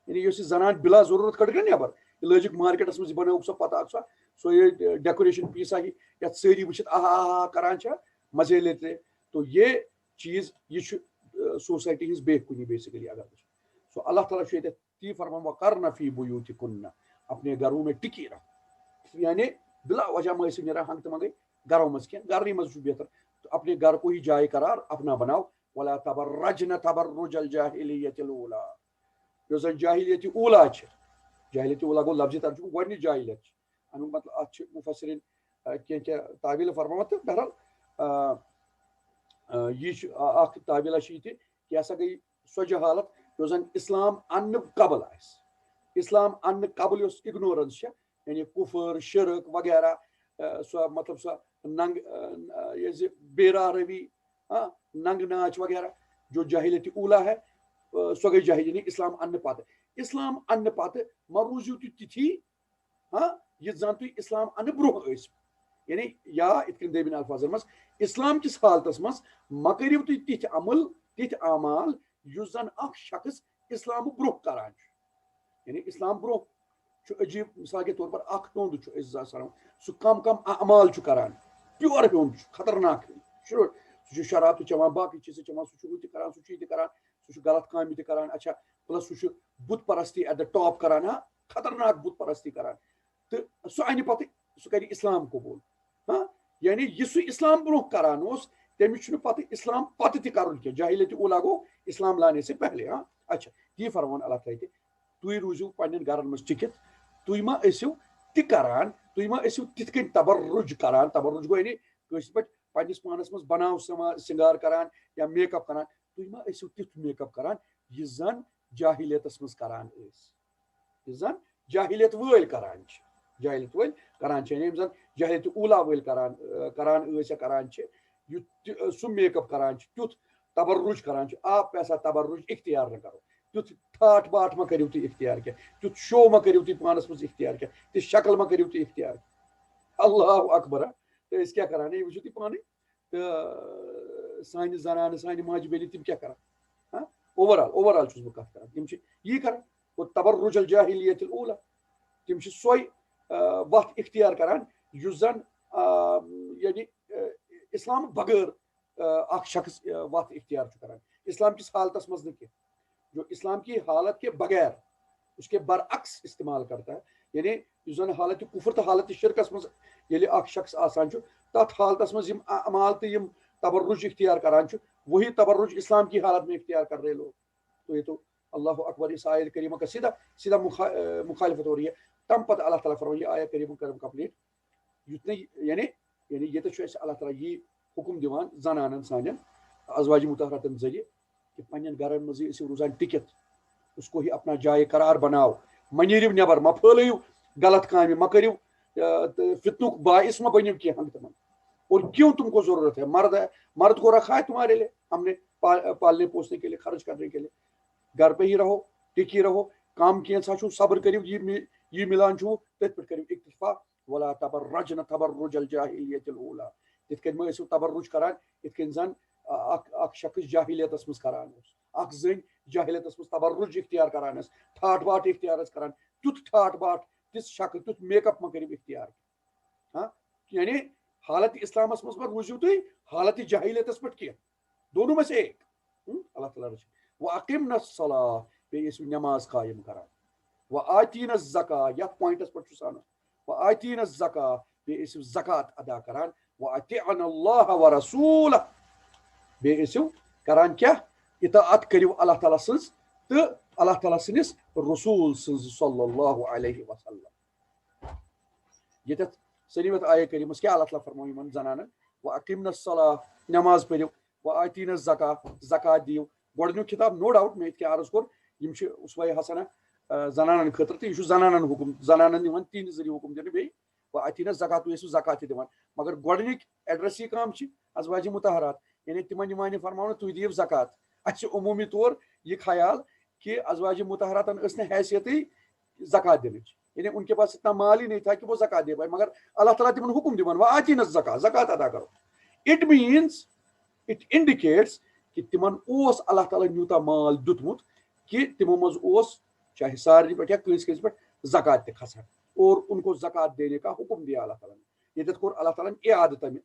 یعنی یۄس یہِ زنان بلا ضروٗرت کٔڑ نہ نٮ۪بر یہِ لٲجِکھ مارکیٹس منٛز یہِ بنٲوٕکھ سۄ پتہٕ اکھ سۄ یہِ ڈیکوریشن پیٖس ہی یتھ سٲری وٕچھِتھ آہا کران چھا مزے لیتے تو یہ چیٖز یہِ چھُ سوسایٹی ہٕنٛز بیٚیہِ کُنہِ بیسِکلی اگر وٕچھو سو اللہ تعالیٰ چھُ ییٚتٮ۪تھ تی فرمان وقرن فی بیوٗتِکُنَّ اپنے گھروں میں ٹکی رہو یعنی بلا وجہ مہ ٲسِو نیران ہنٛگہٕ تہٕ منٛگے گرو منٛز کینٛہہ گرنٕے منٛز چھُ بہتر اپنے گھر کو ہی جائے قرار اپنا بناو ولا تبرجن تبرج الجاہلیۃ الاولیٰ یۄس زن جاہلیت اوٗلا چھِ جاہلیت اوٗلا گوٚو لفظِ ترجمہٕ گۄڈنِچ جاہلیت چھِ امیک مطلب ات مفسرین کی تعویل فرماوان تو بہرحال یہ اخ تعویلہ یہ کہ ہسا گئی سو حالت یس زن اسلام ان قبل اسلام ان قبل اس اگنورنس یعنی کفر شرک وغیرہ سو مطلب سو ننگ یہ بے راہ روی ننگ ناچ وغیرہ جو جاہلیت اولا ہے سو گئی جاہل یعنی اسلام ان پتہ اسلام ان پتہ ما روزیو تھی تھی یہ زن تھی اسلام ان برہ یعنی یا ات کن دبن الفاظن مز اسلام کس حالتس مز ما کرو تھی تتھ عمل تتھ اعمال اس زن اخ شخص اسلام برہ کران یعنی اسلام برہ عجیب مثال کے طور پر اخ ٹوند سہ کم کم اعمال کران پیور پیوند خطرناک سہ شراب چوان باقی چیز چوان سہ ہو کران سہ کران سہ غلط کام تہ کران اچھا پلس سہ بت پرستی ایٹ دا ٹاپ کران خطرناک بت پرستی کران تو سہ انہ پتہ سہ کر اسلام قبول یعنی یہ سہ اسلام برہ کران تمس پتہ اسلام پتہ تہ کرن کی جاہلیت اولا گو اسلام لانے سے پہلے اچھا یہ فرمان اللہ تعالیٰ تھی روزو پنن گرن مز ٹکت تھی ما ٲسِو تہِ کران تھی ما ٲسِو تِتھ کٔنۍ تبرج کران تبرج گو یعنی کٲشِر پٲٹھۍ پننس پانس مز بناو سنگار کران یا میک اپ کران تھی ما ٲسِو تیُتھ میک اپ کران یہِ زن جاہلیتس مز کران ٲسۍ یہِ زن جاہلیت وٲلۍ کران چھِ جاہلیت وٲلۍ کران چھِ یعنی یِم زن جاہلیت اولا وٲلۍ کران ٲسۍ یا کران چھِ یُتھ سُہ میک اپ کران چھِ تیُتھ تبرج کران چھِ آپ ایسا تبرج اختیار نہ کرو تیُتھ ٹھاٹھ باٹھ ما کٔرِو تُہۍ اختیار کینٛہہ تیُتھ شو ما کٔرِو تُہۍ پانس منٛز اختیار کینٛہہ تِژھ شکل ما کٔرِو تُہۍ اختیار اللہ اکبر تہٕ أسۍ کیٛاہ کران یہِ وٕچھِو تُہۍ پانے تہٕ سانہِ زنانہٕ سانہِ ماجہِ بیٚنہِ تِم کیٛاہ کران اوور آل چھُس بہٕ کتھ کران تِم چھِ یی کران گوٚو تبرج الجاہلیت الاولی تِم چھِ سۄے وتھ اختیار کران یُس زن یعنی اسلام بغٲر اکھ شخص وتھ اختیار چھُ کران اسلام کس حالتس منٛز نہٕ کینٛہہ جو اسلام کی حالت کے بغیر اس کے برعکس استعمال کرتا ہے یعنی اس زن حالت کفر تو حالت شرکس مز ییٚلہِ اکھ شخص آسان چھُ تتھ حالتس مز یم اعمال تو یم تبرج اختیار کران چھُ وہی تبرج اسلام کی حالت میں اختیار کر رہے لوگ تو یہ تو اللہ اکبر اس آیت کریمہ کا سیدھا مخالفت ہو رہی ہے تم پتہ اللہ تعالیٰ فرمائے یہ آیت کریمہ کرم کمپلیٹ یعنی یہ تو اللہ تعالیٰ یہ حکم دِوان زنانن سانٮ۪ن ازواج مطہراتن ذریعہ کہ پنن گرن مز ٲسِو روزان ٹکت اس کو ہی اپنا جائے قرار بناو ما نیرِو نٮ۪بر ما پھٲلٲیِو غلط کامہِ ما کٔرِو فتنُک باعث ما بٔنِو کینٛہہ ہنگ تمن اور کیوں تم کو ضرورت ہے مرد کو رکھا ہے تمہارے لیے ہم نے پالنے پوسنے کے لیے خرچ کرنے کے لیے گھر پہ ہی رہو ٹکی رہو کام کینٛژھا چھُ صبر کٔرِو یہ ملان چھُ تٔتھۍ پٮ۪ٹھ کٔرِو اکتفا ولا تبرجن تبرج الجاہلیت الاولی تِتھ کٔنۍ ما ٲسِو تبرج کران یِتھ کٔنۍ زن اکھ شخص جاہلیتس مز کران اکھ زٔنۍ جاہلیتس مز تبرج اختیار کران ٹھاٹھ باٹھ اختیار کران تیُتھ ٹھاٹھ باٹھ تِژھ شکل تیُتھ میک اپ ما کٔرِو اختیار یعنی حالت اسلامس مز ما روٗزِو تُہۍ حالت جاہلیتس پٮ۪ٹھ کینٛہہ دونوں میں سے ایک اللہ تعالیٰ رچھ وَأَقِمْنَا الصَّلَاةَ بیٚیہِ ٲسِو نٮ۪ماز قایِم کران وَآتِينَا الزَّکاۃ یتھ پویِنٹس پٮ۪ٹھ چھُ سانُن وَآتِينَا الزَّکاۃ بیٚیہِ ٲسِو زکات ادا کران وَأَطِیعْنَا اللَّهَ وَرَسُولَهُ بیٚیہِ ٲسِو کران کیٛاہ اطاعت کٔرِو اللہ تعالیٰ سٕنٛز تہٕ اللہ تعالیٰ سٕنٛدِس رسوٗل سٕنٛز صلی اللہ علیہ وسلم ییٚتٮ۪تھ سٲنِم یتھ آیے کریٖمس کیٛاہ اللہ تعالیٰ فرموو یِمن زنانن وَأَقِمْنَا الصَّلَاةَ نٮ۪ماز پٔرِو وَآتِينَا الزَّکاۃ زکات دِیِو گۄڈنیُک خطاب نو ڈاوُٹ مےٚ یِتھ کٔنۍ عرض کوٚر یِم چھِ اُسوے حسنہ زنانن خٲطرٕ تہٕ یہِ چھُ زنانن حُکُم زنانن یِوان تِہنٛدِ ذٔریعہٕ حُکُم دِنہٕ بیٚیہِ وَآتِينَا الزَّکاۃ تُہۍ ٲسِو زکات تہِ دِوان مگر گۄڈنِکۍ ایڈرس یہِ کام چھِ ازواجِ مطہرات یعنی تِمن یِوان یہِ فرماونہٕ تُہۍ دِیِو زکات اَسہِ چھُ عموٗمی طور یہِ خیال کہ ازواج مطہراتن ٲس نہٕ حیثیتٕے زکات دِنٕچ یعنی ان کے پاس اتنا مال ہی نہیں تھا کہ وہ زکات دے پائے مگر اللہ تعالیٰ تمن حکم دِوان وَآتِينَا الزَّکاۃ زکات ادا کرو اٹ مینس اٹ انڈِکیٹس کہ تمن اوس اللہ تعالیٰ یوٗتاہ مال دیُتمُت کہ تمو منٛز اوس چاہے سارنٕے پٮ۪ٹھ یا کٲنٛسہِ کٲنٛسہِ پٮ۪ٹھ زکات تہِ کھسان اور ان کو زکات دینے کا حکم دیا اللہ تعالیٰ نے ییٚتٮ۪تھ کوٚر اللہ تعالیٰ اعادٕ تمہِ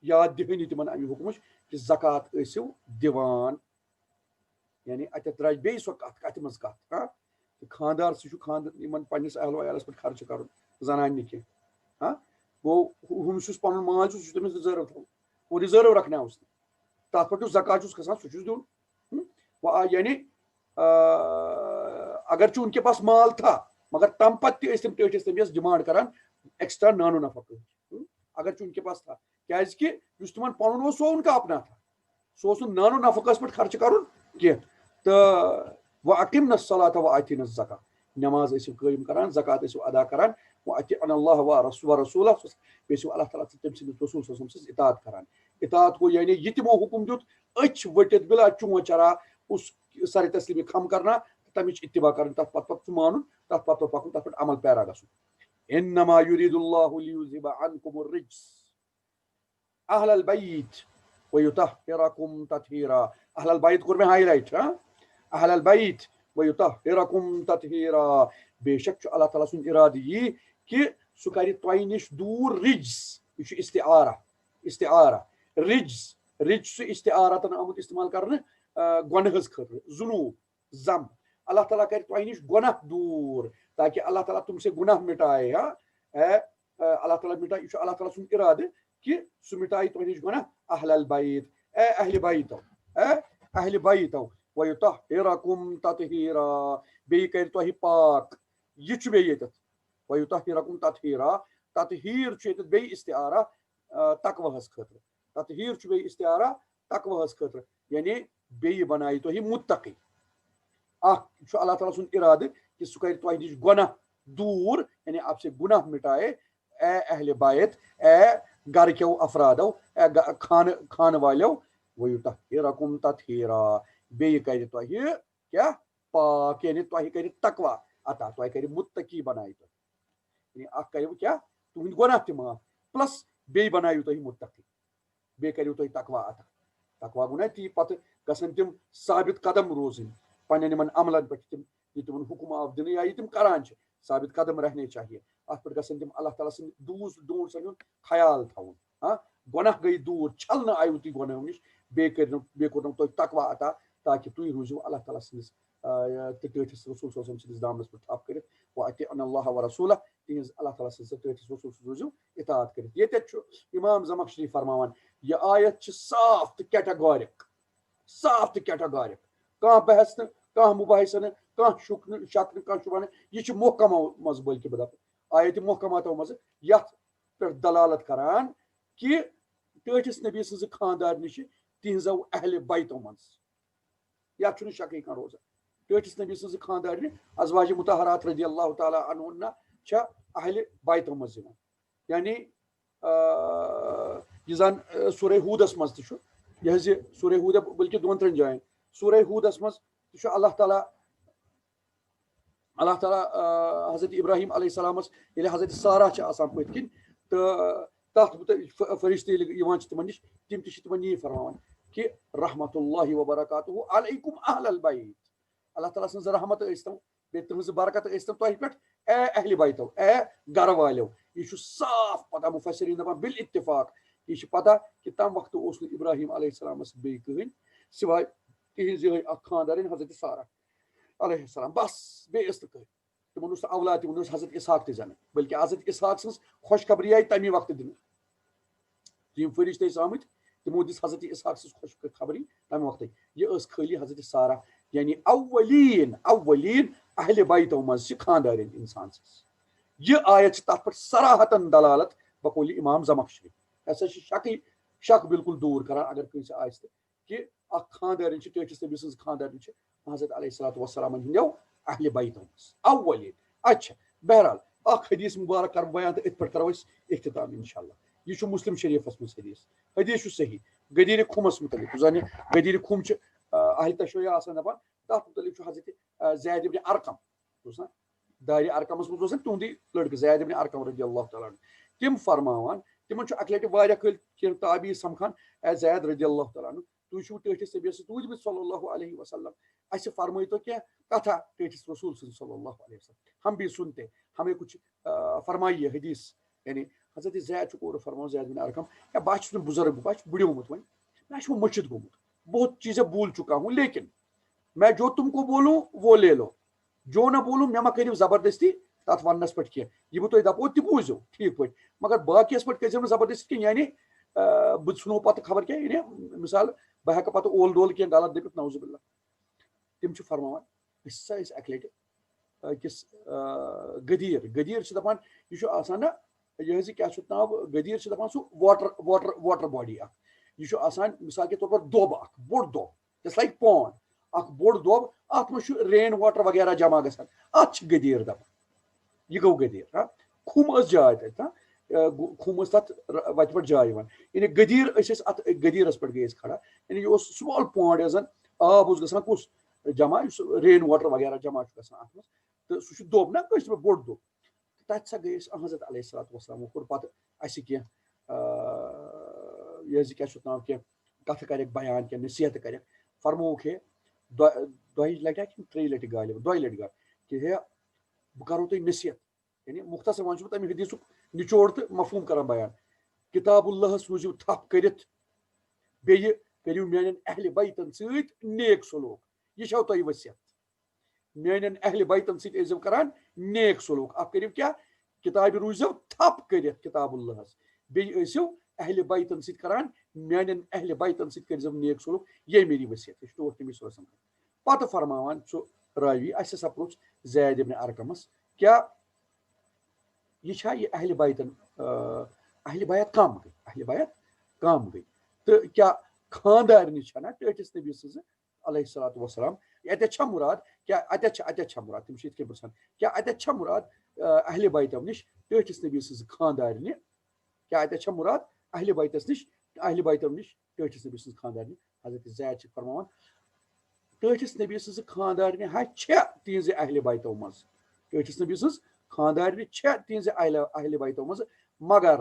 یاد دِہٲنی تمن امہِ حکمٕچ کہ زکات ٲسِو دِوان یعنی اتٮ۪تھ درٛاے بیٚیہِ سۄ کتھ کتھِ منٛز کتھ خاندار سُہ چھُ خاندر یِمن پننِس اہل ویالس پٮ۪ٹھ خرچہٕ کرُن زنانہِ نہٕ کینٛہہ گوٚو ہُمِس یُس پنُن مال چھُ سُہ چھُ تٔمِس رِزٲرٕو تھاوُن اور رِزٲرٕو رکھناوُس نہٕ تتھ پٮ۪ٹھ یُس زکات چھُس کھسان سُہ چھُس دیُن یعنی اگر چون کے پاس مال تھا مگر تم پتہٕ تہِ ٲسۍ تِم ٹٲٹھِس تٔمِس ڈِمانڈ کران ایکسٹرا نانو نفقہ اگر ان کے پاس تھا کیازکہ یس تمن پنن اوس سو ان کا اپنا تھا سو نانو نفقس پہ خرچ کرن کی تو وَأَقِمْنَا الصَّلَاةَ وَآتِينَا الزَّكَاةَ نماز ٲسِو قٲیِم کران زکات ٲسِو ادا کران وَأَطِیعُوا اللَّهَ وَرَسُولَهُ بیٚیہِ ٲسِو اللہ تعالیٰ تہٕ تٔمۍ سٕنٛدِس رسول صلی اللہ علیہ وسلم سٕنٛز اطاعت کران اطاعت کو یعنی یہ تمو حکم دیُت أچھ ؤٹِتھ بلا چون چرا اس سر تسلیمی خم کرنا تمِچ اتباع کرن تتھ پتہٕ پتہٕ مانُن تتھ پتہٕ پکُن تتھ پٮ۪ٹھ عمل پیرا گژھُن انما يريد الله ليذهب عنكم الرجس اهل البيت ويطهركم تطهيرا اهل البيت کوٚر مےٚ ہائی لائٹ اہل البیت ویطہرکم تطہیرا بے شک اللہ تعالیٰ سُنٛد ارادٕ یی کہ سُہ کرِ تۄہہِ نِش دوٗر رِجس یہ چھُ استعارہ رِجس سُہ استعارتن آمُت استعمال کرنہٕ گۄنہس خٲطرٕ ذنوٗب زم اللہ تعالیٰ کرِ تۄہہِ نِش گۄناہ دوٗر تاکہ اللہ تعالیٰ تم سے گناہ مٹائے اللہ تعالیٰ مٹائے یہ چھُ اللہ تعالیٰ سُنٛد ارادٕ کہ سُہ مٹایہِ تۄہہِ نِش گۄناہ اہل البیت اہل بیتو وَيُطَهِّرَكُمْ تَطْهِيرًا بیٚیہِ کرِ تۄہہِ پاک یہِ چھُ بیٚیہِ ییٚتٮ۪تھ وَيُطَهِّرَكُمْ تَطْهِيرًا تطہیر چھُ ییٚتٮ۪تھ بیٚیہِ استعارہ تقوہس خٲطرٕ تطہیر چھُ بیٚیہِ استعارہ تقوہس خٲطرٕ یعنی بیٚیہِ بنایہِ تۄہہِ متقی اکھ چھُ اللہ تعالیٰ سُنٛد ارادٕ کہ سُہ کرِ تۄہہِ نِش گۄناہ دوٗر یعنی آپ سے گناہ مٹائے اے اہل بیت اے گھر کیو افرادو اے خانہ والیو وَيُطَهِّرَكُمْ تَطْهِيرًا بیٚیہِ کرِ تۄہہِ کیاہ پاک یعنی تۄہہِ کرِ تقوا عطا تۄہہِ کرِ متقی بنایہِ تۄہہِ یعنی اکھ کریو کیاہ تُہنٛدۍ گۄناہ تہِ معاف پلس بیٚیہِ بنایو تۄہہِ متقی بیٚیہِ کریو تۄہہِ تقوا عطا تقوا گوٚو نا تی پتہٕ گژھن تِم ثابت قدم روزٕنۍ پننٮ۪ن یِمن عملن پٮ۪ٹھ تِم یہِ تِمن حکم آو دِنہٕ یا یہِ تِم کران چھِ ثابت قدم رہنے چاہیے اتھ پٮ۪ٹھ گژھن تِم اللہ تعالیٰ سٕنٛدۍ دوٗس ڈونٛٹسن ہُنٛد خیال تھاوُن گۄناہ گٔے دوٗر چھلنہٕ آیِو تُہۍ گۄناہو نِش بیٚیہِ کوٚرنو تۄہہِ تقوا عطا تاکہ تُہۍ روٗزِو اللہ تعالیٰ سٕنٛدِس تہٕ ٹٲٹھِس رسول صلی اللہ علیہ وسلم سٕنٛدِس دامنس پٮ۪ٹھ تھپھ کٔرِتھ وَأَطِیعُوا اللَّهَ وَرَسُولَهُ تِہنٛز اللہ تعالیٰ سٕنٛز ٹٲٹھِس رسول سٕنٛز روٗزِو اطاعت کٔرِتھ ییٚتٮ۪تھ چھُ امام زمخشری فرماوان یہِ آیت چھِ صاف تہٕ کیٹاگورک کانٛہہ بحث نہٕ کانٛہہ مُباحثہٕ نہٕ کانٛہہ شک نہٕ کانٛہہ شُبہ نہٕ یہِ چھُ محکمو منٛز بٔلکہِ بہٕ دپہٕ آیتِ محکماتو منٛزٕ یتھ پٮ۪ٹھ دلالت کران کہ ٹٲٹھِس نبی سٕنٛزٕ خاندارنہِ چھِ تِہنٛزو اہلِ بیتو منٛز یتھ چھُنہٕ شکٕے کانٛہہ روزان ٹٲٹھِس نبی سٕنٛزٕ خاندارنہِ ازواجِ مطہرات رضی اللہ تعالیٰ عنہن چھےٚ اہلِ بیتو منٛز یِوان یعنی یہِ زن سورہ ہوٗدس منٛز تہِ چھُ یہِ حظ یہِ سورہ ہوٗد بلکہِ دۄن ترٛٮ۪ن جاین سورہ ہوٗدس منٛز تہِ چھُ اللہ تعالیٰ حضرت ابراہیم علیہ السلامس ییٚلہِ حضرت سارہ چھِ آسان پٔتھۍ کِنۍ تہٕ تتھ فرشتہٕ ییٚلہِ یِوان چھِ تِمن نِش تِم تہِ چھِ تِمن یی فرماوان کہ رحمۃ اللہ وبرکاتہ علیکم اہل البیت اللہ تعالیٰ سٕنٛز رحمت ٲسۍتو بیٚیہِ تٕہنٛز برکت ٲسۍتو تۄہہِ پٮ۪ٹھ اے اہلِ بیتو اے گرٕ والیو یہِ چھُ صاف پتہ مُفسریٖن دپان بالاتفاق یہِ چھِ پتہ کہ تمہِ وقتہٕ اوس نہٕ ابراہیم علیہ السلامس بیٚیہِ کٕہٕنۍ سوائے تِہنٛز یِہے اکھ خاندارِنۍ حضرت سارہ علیہ السلام بس بیٚیہِ ٲس نہٕ کٕہٕنۍ تِمن اوس نہٕ اولاد تِمن اوس حضرت اسحاق تہِ زنہٕ بلکہِ حضرت اسحاق سٕنٛز خوشخبری آیہِ تمی وقتہٕ دِنہٕ یِم فرشتہٕ ٲسۍ آمٕتۍ تِمو دِژ حضرت اسحاق سٕنٛز خوشخبری تمہِ وقتٕے یہِ ٲس خٲلی حضرت سارہ یعنی اولین اہلِ بیتو منٛز چھِ خاندارِنۍ انسان سٕنٛز یہِ آیت چھِ تتھ پٮ۪ٹھ صراحتن دلالت بقولِ امام زمخشری ہسا چھِ شک بالکل دوٗر کران اگر کٲنٛسہِ آسہِ تہٕ کہ اکھ خاندارِنۍ چھِ ٹٲٹھِس نبی سٕنٛز خاندارِنۍ چھِ حضرت علیہ الصلوۃ والسلامن ہٕنٛدیو اہلِ بیتو منٛز اولین اچھا بہرحال اکھ حدیث مبارک کرٕ بیان تہٕ أتھۍ پٮ۪ٹھ کرو أسۍ اختتام انشاء اللہ یہ چھُ مسلم شریفس منٛز حدیث چھُ صحیح غدیٖرِ کھُمس متعلق یُس زن یہِ غدیٖرِ کھُم چھِ اہلِ تشیع آسان دپان تتھ متعلق چھُ حضرت زید ابن ارقم اوس نا دارِ ارقمس منٛز اوس نا تُہُنٛدُے لڑکہٕ زید ابن ارقم رضی اللہ تعالیٰ عنہ تِم فرماوان تِمن چھُ اکہِ لٹہِ واریاہ کٲلۍ کینٛہہ تابعی سمکھان اے زید رضی اللہ تعالیٰ عنہ تُہۍ چھِو ٹٲٹھِس نبیَس سۭتۍ روٗدمٕتۍ صلی اللہ علیہ وسلم اسہِ فرمٲیتو کینٛہہ کتھا ٹٲٹھِس رسول سٕنٛز صلی اللہ علیہ وسلم ہم بھی سنتے ہمیں کچھ فرمائیے حدیث یعنی حضرت زید چھُ اورٕ فرماوان زید بن ارقم یا بہٕ چھُس نہٕ بُزرگ بہٕ چھُس بُڈیومُت وۄنۍ مےٚ چھُ مٔشِد گوٚمُت بہت چیٖزیں بھول چُکا ہوں لیکن میں جو تم کو بولوں وہ لے لو جو نہ بولوں مےٚ مہ کٔرِو زبردستی تتھ وننس پٮ۪ٹھ کینٛہہ یہِ بہٕ تۄہہِ دپو تہِ بوٗزِو ٹھیٖک پٲٹھۍ مگر باقیس پٮ۪ٹھ کٔرۍزیو نہٕ زبردستی کینٛہہ یعنی بہٕ ژھٕنو پتہٕ خبر کیٛاہ یعنی مِثال بہٕ ہٮ۪کہٕ پتہٕ اول دول کینٛہہ غلط دٔپِتھ نعوذ باللہ تِم چھِ فرماوان أسۍ ہسا ٲسۍ اکہِ لٹہِ أکِس غدیٖر چھِ دپان یہِ چھُ آسان نا یہ کیا ناو گدیر دپان سو واٹر باڈی یہ آسان مثال کے طور پر دۄب اکھ بوٚڑ دۄب جسٹ لائک پونڈ اکھ بوٚڑ دۄب ات منٛز چھُ رین واٹر وغیرہ جمع گژھان ات چھِ گدیر دپان یہ گوٚو گدیر کھُم ٲس جاے تتہِ کھُم ٲس تتھ وتہِ پٮ۪ٹھ جاے یِوان یعنی گدیر أسۍ اتھ گدیرس پٮ۪ٹھ گٔے أسۍ کھڑا یعنی یہ اوس سمال پونڈ یۄس زن آب اوس گژھان کُس جمع یُس رین واٹر وغیرہ جمع چھُ گژھان اتھ منٛز تہٕ سُہ چھُ دۄب نا کٲشِر پٲٹھۍ بوٚڑ دۄب تتہِ سا گٔے أسۍ حضرت علیہ الصلوۃ والسلام کوٚر پتہٕ اسہِ کینٛہہ یہ کیا چھُ ناو کینٛہہ کتھٕ کرٮ۪کھ بیان کینٛہہ نصیحت کرٮ۪کھ فرمووُکھ ہے دۄیہِ لٹہِ کِنہٕ ترٛیٚیہِ لٹہِ غالب دۄیہِ لٹہِ گٔے کہ ہے بہٕ کرو تۄہہِ نصیحت یعنی مختصر وۄنۍ چھُس بہٕ تمہِ حدیثُک نچوڑ تہٕ مفہوٗم کران بیان کتاب اللہس روٗزِو تھپھ کٔرِتھ بیٚیہِ کٔرِو میانٮ۪ن اہلِ بیتن سۭتۍ نیک سلوک یہ چھو تۄہہِ ؤصیت میانٮ۪ن اہلِ بیتن سۭتۍ ٲسۍزیو کران نیک سلوک اکھ کٔرِو کیٛاہ کتابہِ روٗززیو تھپھ کٔرِتھ کتاب اللہس بیٚیہِ ٲسِو اہلِ بیتن سۭتۍ کران میانٮ۪ن اہلِ بیتن سۭتۍ کٔرۍزیو نیک سلوک یہ میری ؤصیت یہ چھُ ٹوٹھ تٔمِس صلی اللہ علیہ وسلم پتہٕ فرماوان سُہ راوی اسہِ ہسا پرُژھ زید ابن ارقمس کیٛاہ یہ چھا یہ اہلِ بیتن اہلِ بیت کم گٔے اہلِ بیت کم گٔے تہٕ کیٛاہ خاندارنہِ چھنا ٹٲٹھِس نبی سٕنٛزٕ علیہ الصلوۃ والسلام اتٮ۪تھ چھا مراد کیٛاہ اتٮ۪تھ چھا مراد تِم چھِ یِتھ کٔنۍ پرژھان کیٛاہ اتٮ۪تھ چھا مراد اہلِ بیتو نِش ٹٲٹھِس نبی سٕنٛزٕ خاندارنہِ کیٛاہ اتٮ۪تھ چھا مراد اہلِ بیتس نِش اہلِ بیتو نِش ٹٲٹھِس نبی سٕنٛز خاندارنہِ حضرت زید چھِ فرماوان ٹٲٹھِس نبی سٕنٛزٕ خاندارنہِ ہا چھےٚ تِہنٛزِ اہلِ بیتو منٛز ٹٲٹھِس نبی سٕنٛز خاندارنہِ چھےٚ تِہنٛزِ اہلِ بیتو منٛز مگر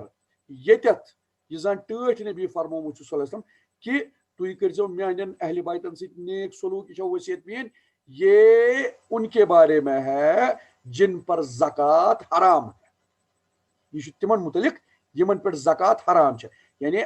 ییٚتٮ۪تھ یہِ زن ٹٲٹھۍ نبی فرمومُت چھُ صلی اللہ علیہ وسلم کہ تُہۍ کٔرۍزیو میانٮ۪ن اہلِ بیتن سۭتۍ نیک سلوک یہ چھو ؤصیت میٲنۍ یہ ان کے بارے میں ہے جن پر زکات حرام ہے یہ چھُ تِمن متعلق یِمن پٮ۪ٹھ زکات حرام چھِ یعنی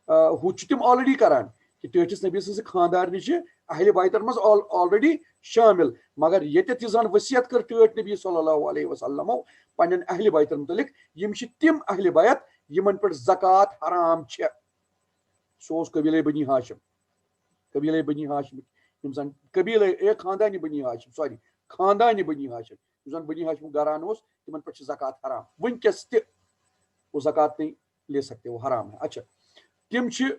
ہُہ چھِ تِم آلریڈی کران کہ ٹٲٹھِس نبی سٕنٛزٕ خاندارنہِ چھِ اہلِ بیتن منٛز آلریڈی شٲمِل مگر ییٚتٮ۪تھ یہِ زن ؤصیت کٔر ٹٲٹھۍ نبی صلی اللہ علیہ وسلمو پننٮ۪ن اہلِ بیتن متعلق یِم چھِ تِم اہلِ بیت یِمن پٮ۪ٹھ زکات حرام چھِ سُہ اوس قبیلے بنی ہاشم قبیلے بنی ہاشم یِم زن قبیلے خاندانہِ بنی ہاشم سوری خاندانہِ بنی ہاشم یُس زن بنی ہاشمُک گران اوس تِمن پٮ۪ٹھ چھِ زکات حرام وٕنکیٚس تہِ وہ زکات نہیں لے سکتے وہ حرام ہے اچھا تِم چھِ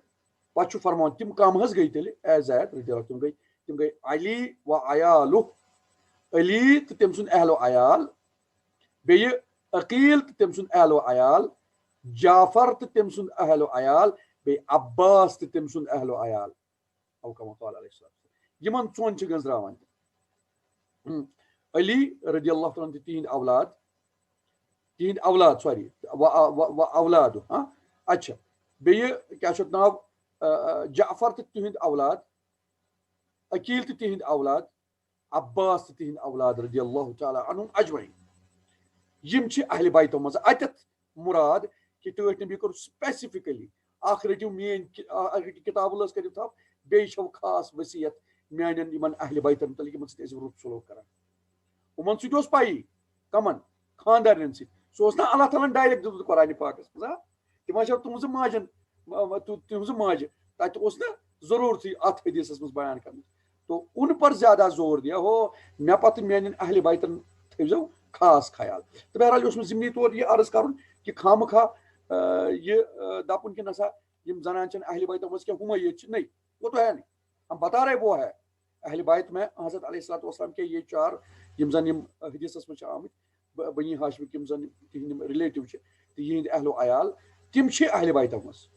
پتہٕ چھُ فرماوان تِم کم حظ گٔے تیٚلہِ اے زید رضی اللہ تِم گٔے علی و عیالُہ علی تہٕ تٔمۍ سُنٛد اہل و عیال بیٚیہِ عقیل تہٕ تٔمۍ سُنٛد اہل و عیال جعفر تہٕ تٔمۍ سُنٛد اہل و عیال بیٚیہِ عباس تہٕ تٔمۍ سُنٛد اہل و عیال او کما قال علیہ السلام یِمن ژۄن چھِ گٔنٛزراوان علی رضی اللہ تعالیٰ تہٕ تِہنٛدۍ اولاد سوری و اولادُ اچھا بیٚیہِ کیاہ چھُ اتھ ناو جعفر تہٕ تِہنٛدۍ اولاد عقیل تہٕ تِہنٛدۍ اولاد عباس تہٕ تِہنٛدۍ اولاد رضی اللہ تعالیٰ عنہُم اجمعین یِم چھِ اہلِ بیتو منٛز اتٮ۪تھ مراد کہ ٹٲٹھۍ نبی کوٚر سپیسِفکلی اکھ رٔٹِو میٲنۍ کتاب اللہس کٔرِو تھپھ بیٚیہِ چھو خاص ؤصیت میانٮ۪ن یِمن اہلِ بیتن متعلق یِمن سۭتۍ ٲسِو رُت سلوک کران یِمن سۭتۍ اوس پیی کمن خاندارنٮ۪ن سۭتۍ سُہ اوس نا اللہ تعالیٰ ہن ڈایریکٹ دیُتمُت قرآنِ پاکس منٛز تِم چھو تُہنٛزٕ ماجن تِہنٛزٕ ماجہِ تتہِ اوس نہٕ ضروٗرتھٕے اتھ حدیثس منٛز بیان کرنٕچ تو ان پر زیادہ زور دیا ہو مےٚ پتہٕ میانٮ۪ن اہلِ بیتن تھٲیزیو خاص خیال تہٕ بہرحال اوس مےٚ ضمنی طور یہ عرض کرُن کہ خامخواہ یہ دپُن کہ نسا یِم زنان چھنہٕ اہلِ بیتو منٛز کینٛہہ ہُمے ییٚتہِ چھِ نہیں وہ تو ہے نہیں ہم بتا رہے وہ ہے اہلِ بیت میں حضرت علیہ الصلوۃ والسلام کے یہ چار یِم زن یِم حدیثس منٛز چھِ آمٕتۍ بنی ہاشمٕکۍ یِم زن تِہنٛدۍ رِلیٹِو چھِ تہٕ یِہنٛدۍ اہل و عیال تِم چھِ اہلِ بیتو منٛز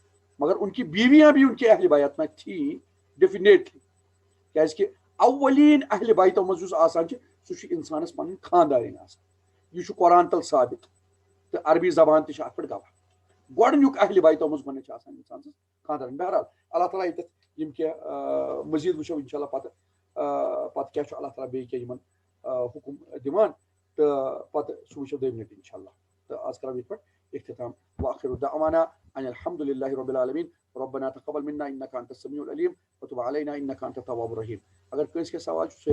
مگر ان کی بیویاں بھی ان کے اہل بیت میں تھیں ڈیفینیٹلی کیازِ کہ اولین اہلِ بیتو منٛز یُس آسان چھِ سُہ چھُ انسانس پنٕنۍ خاندارِنۍ آسان یہ چھُ قرآن تل ثابت تہٕ عربی زبان تہِ چھِ اتھ پٮ۪ٹھ گواہ گۄڈٕنیُک اہلِ بیتو منٛز گۄڈٕنیٚتھ چھِ آسان انسان سٕنٛز خاندارِنۍ بہرحال اللہ تعالیٰ ییٚتٮ۪تھ یِم کینٛہہ مٔزیٖد وٕچھو انشاء اللہ پتہٕ کیاہ چھُ اللہ تعالیٰ بیٚیہِ کینٛہہ یِمن حُکُم دِوان تہٕ پتہٕ سُہ وٕچھو دوٚیمہِ لٹہِ انشاء اللہ تہٕ آز کرو یِتھ پٲٹھۍ اختتام وآخر دعوانا ان الحمد للہ رب العالمین ربنا تقبل منا انك انت السميع العليم وتب علينا انك انت التواب الرحيم اگر کٲنٛسہِ کینٛہہ سوال چھُ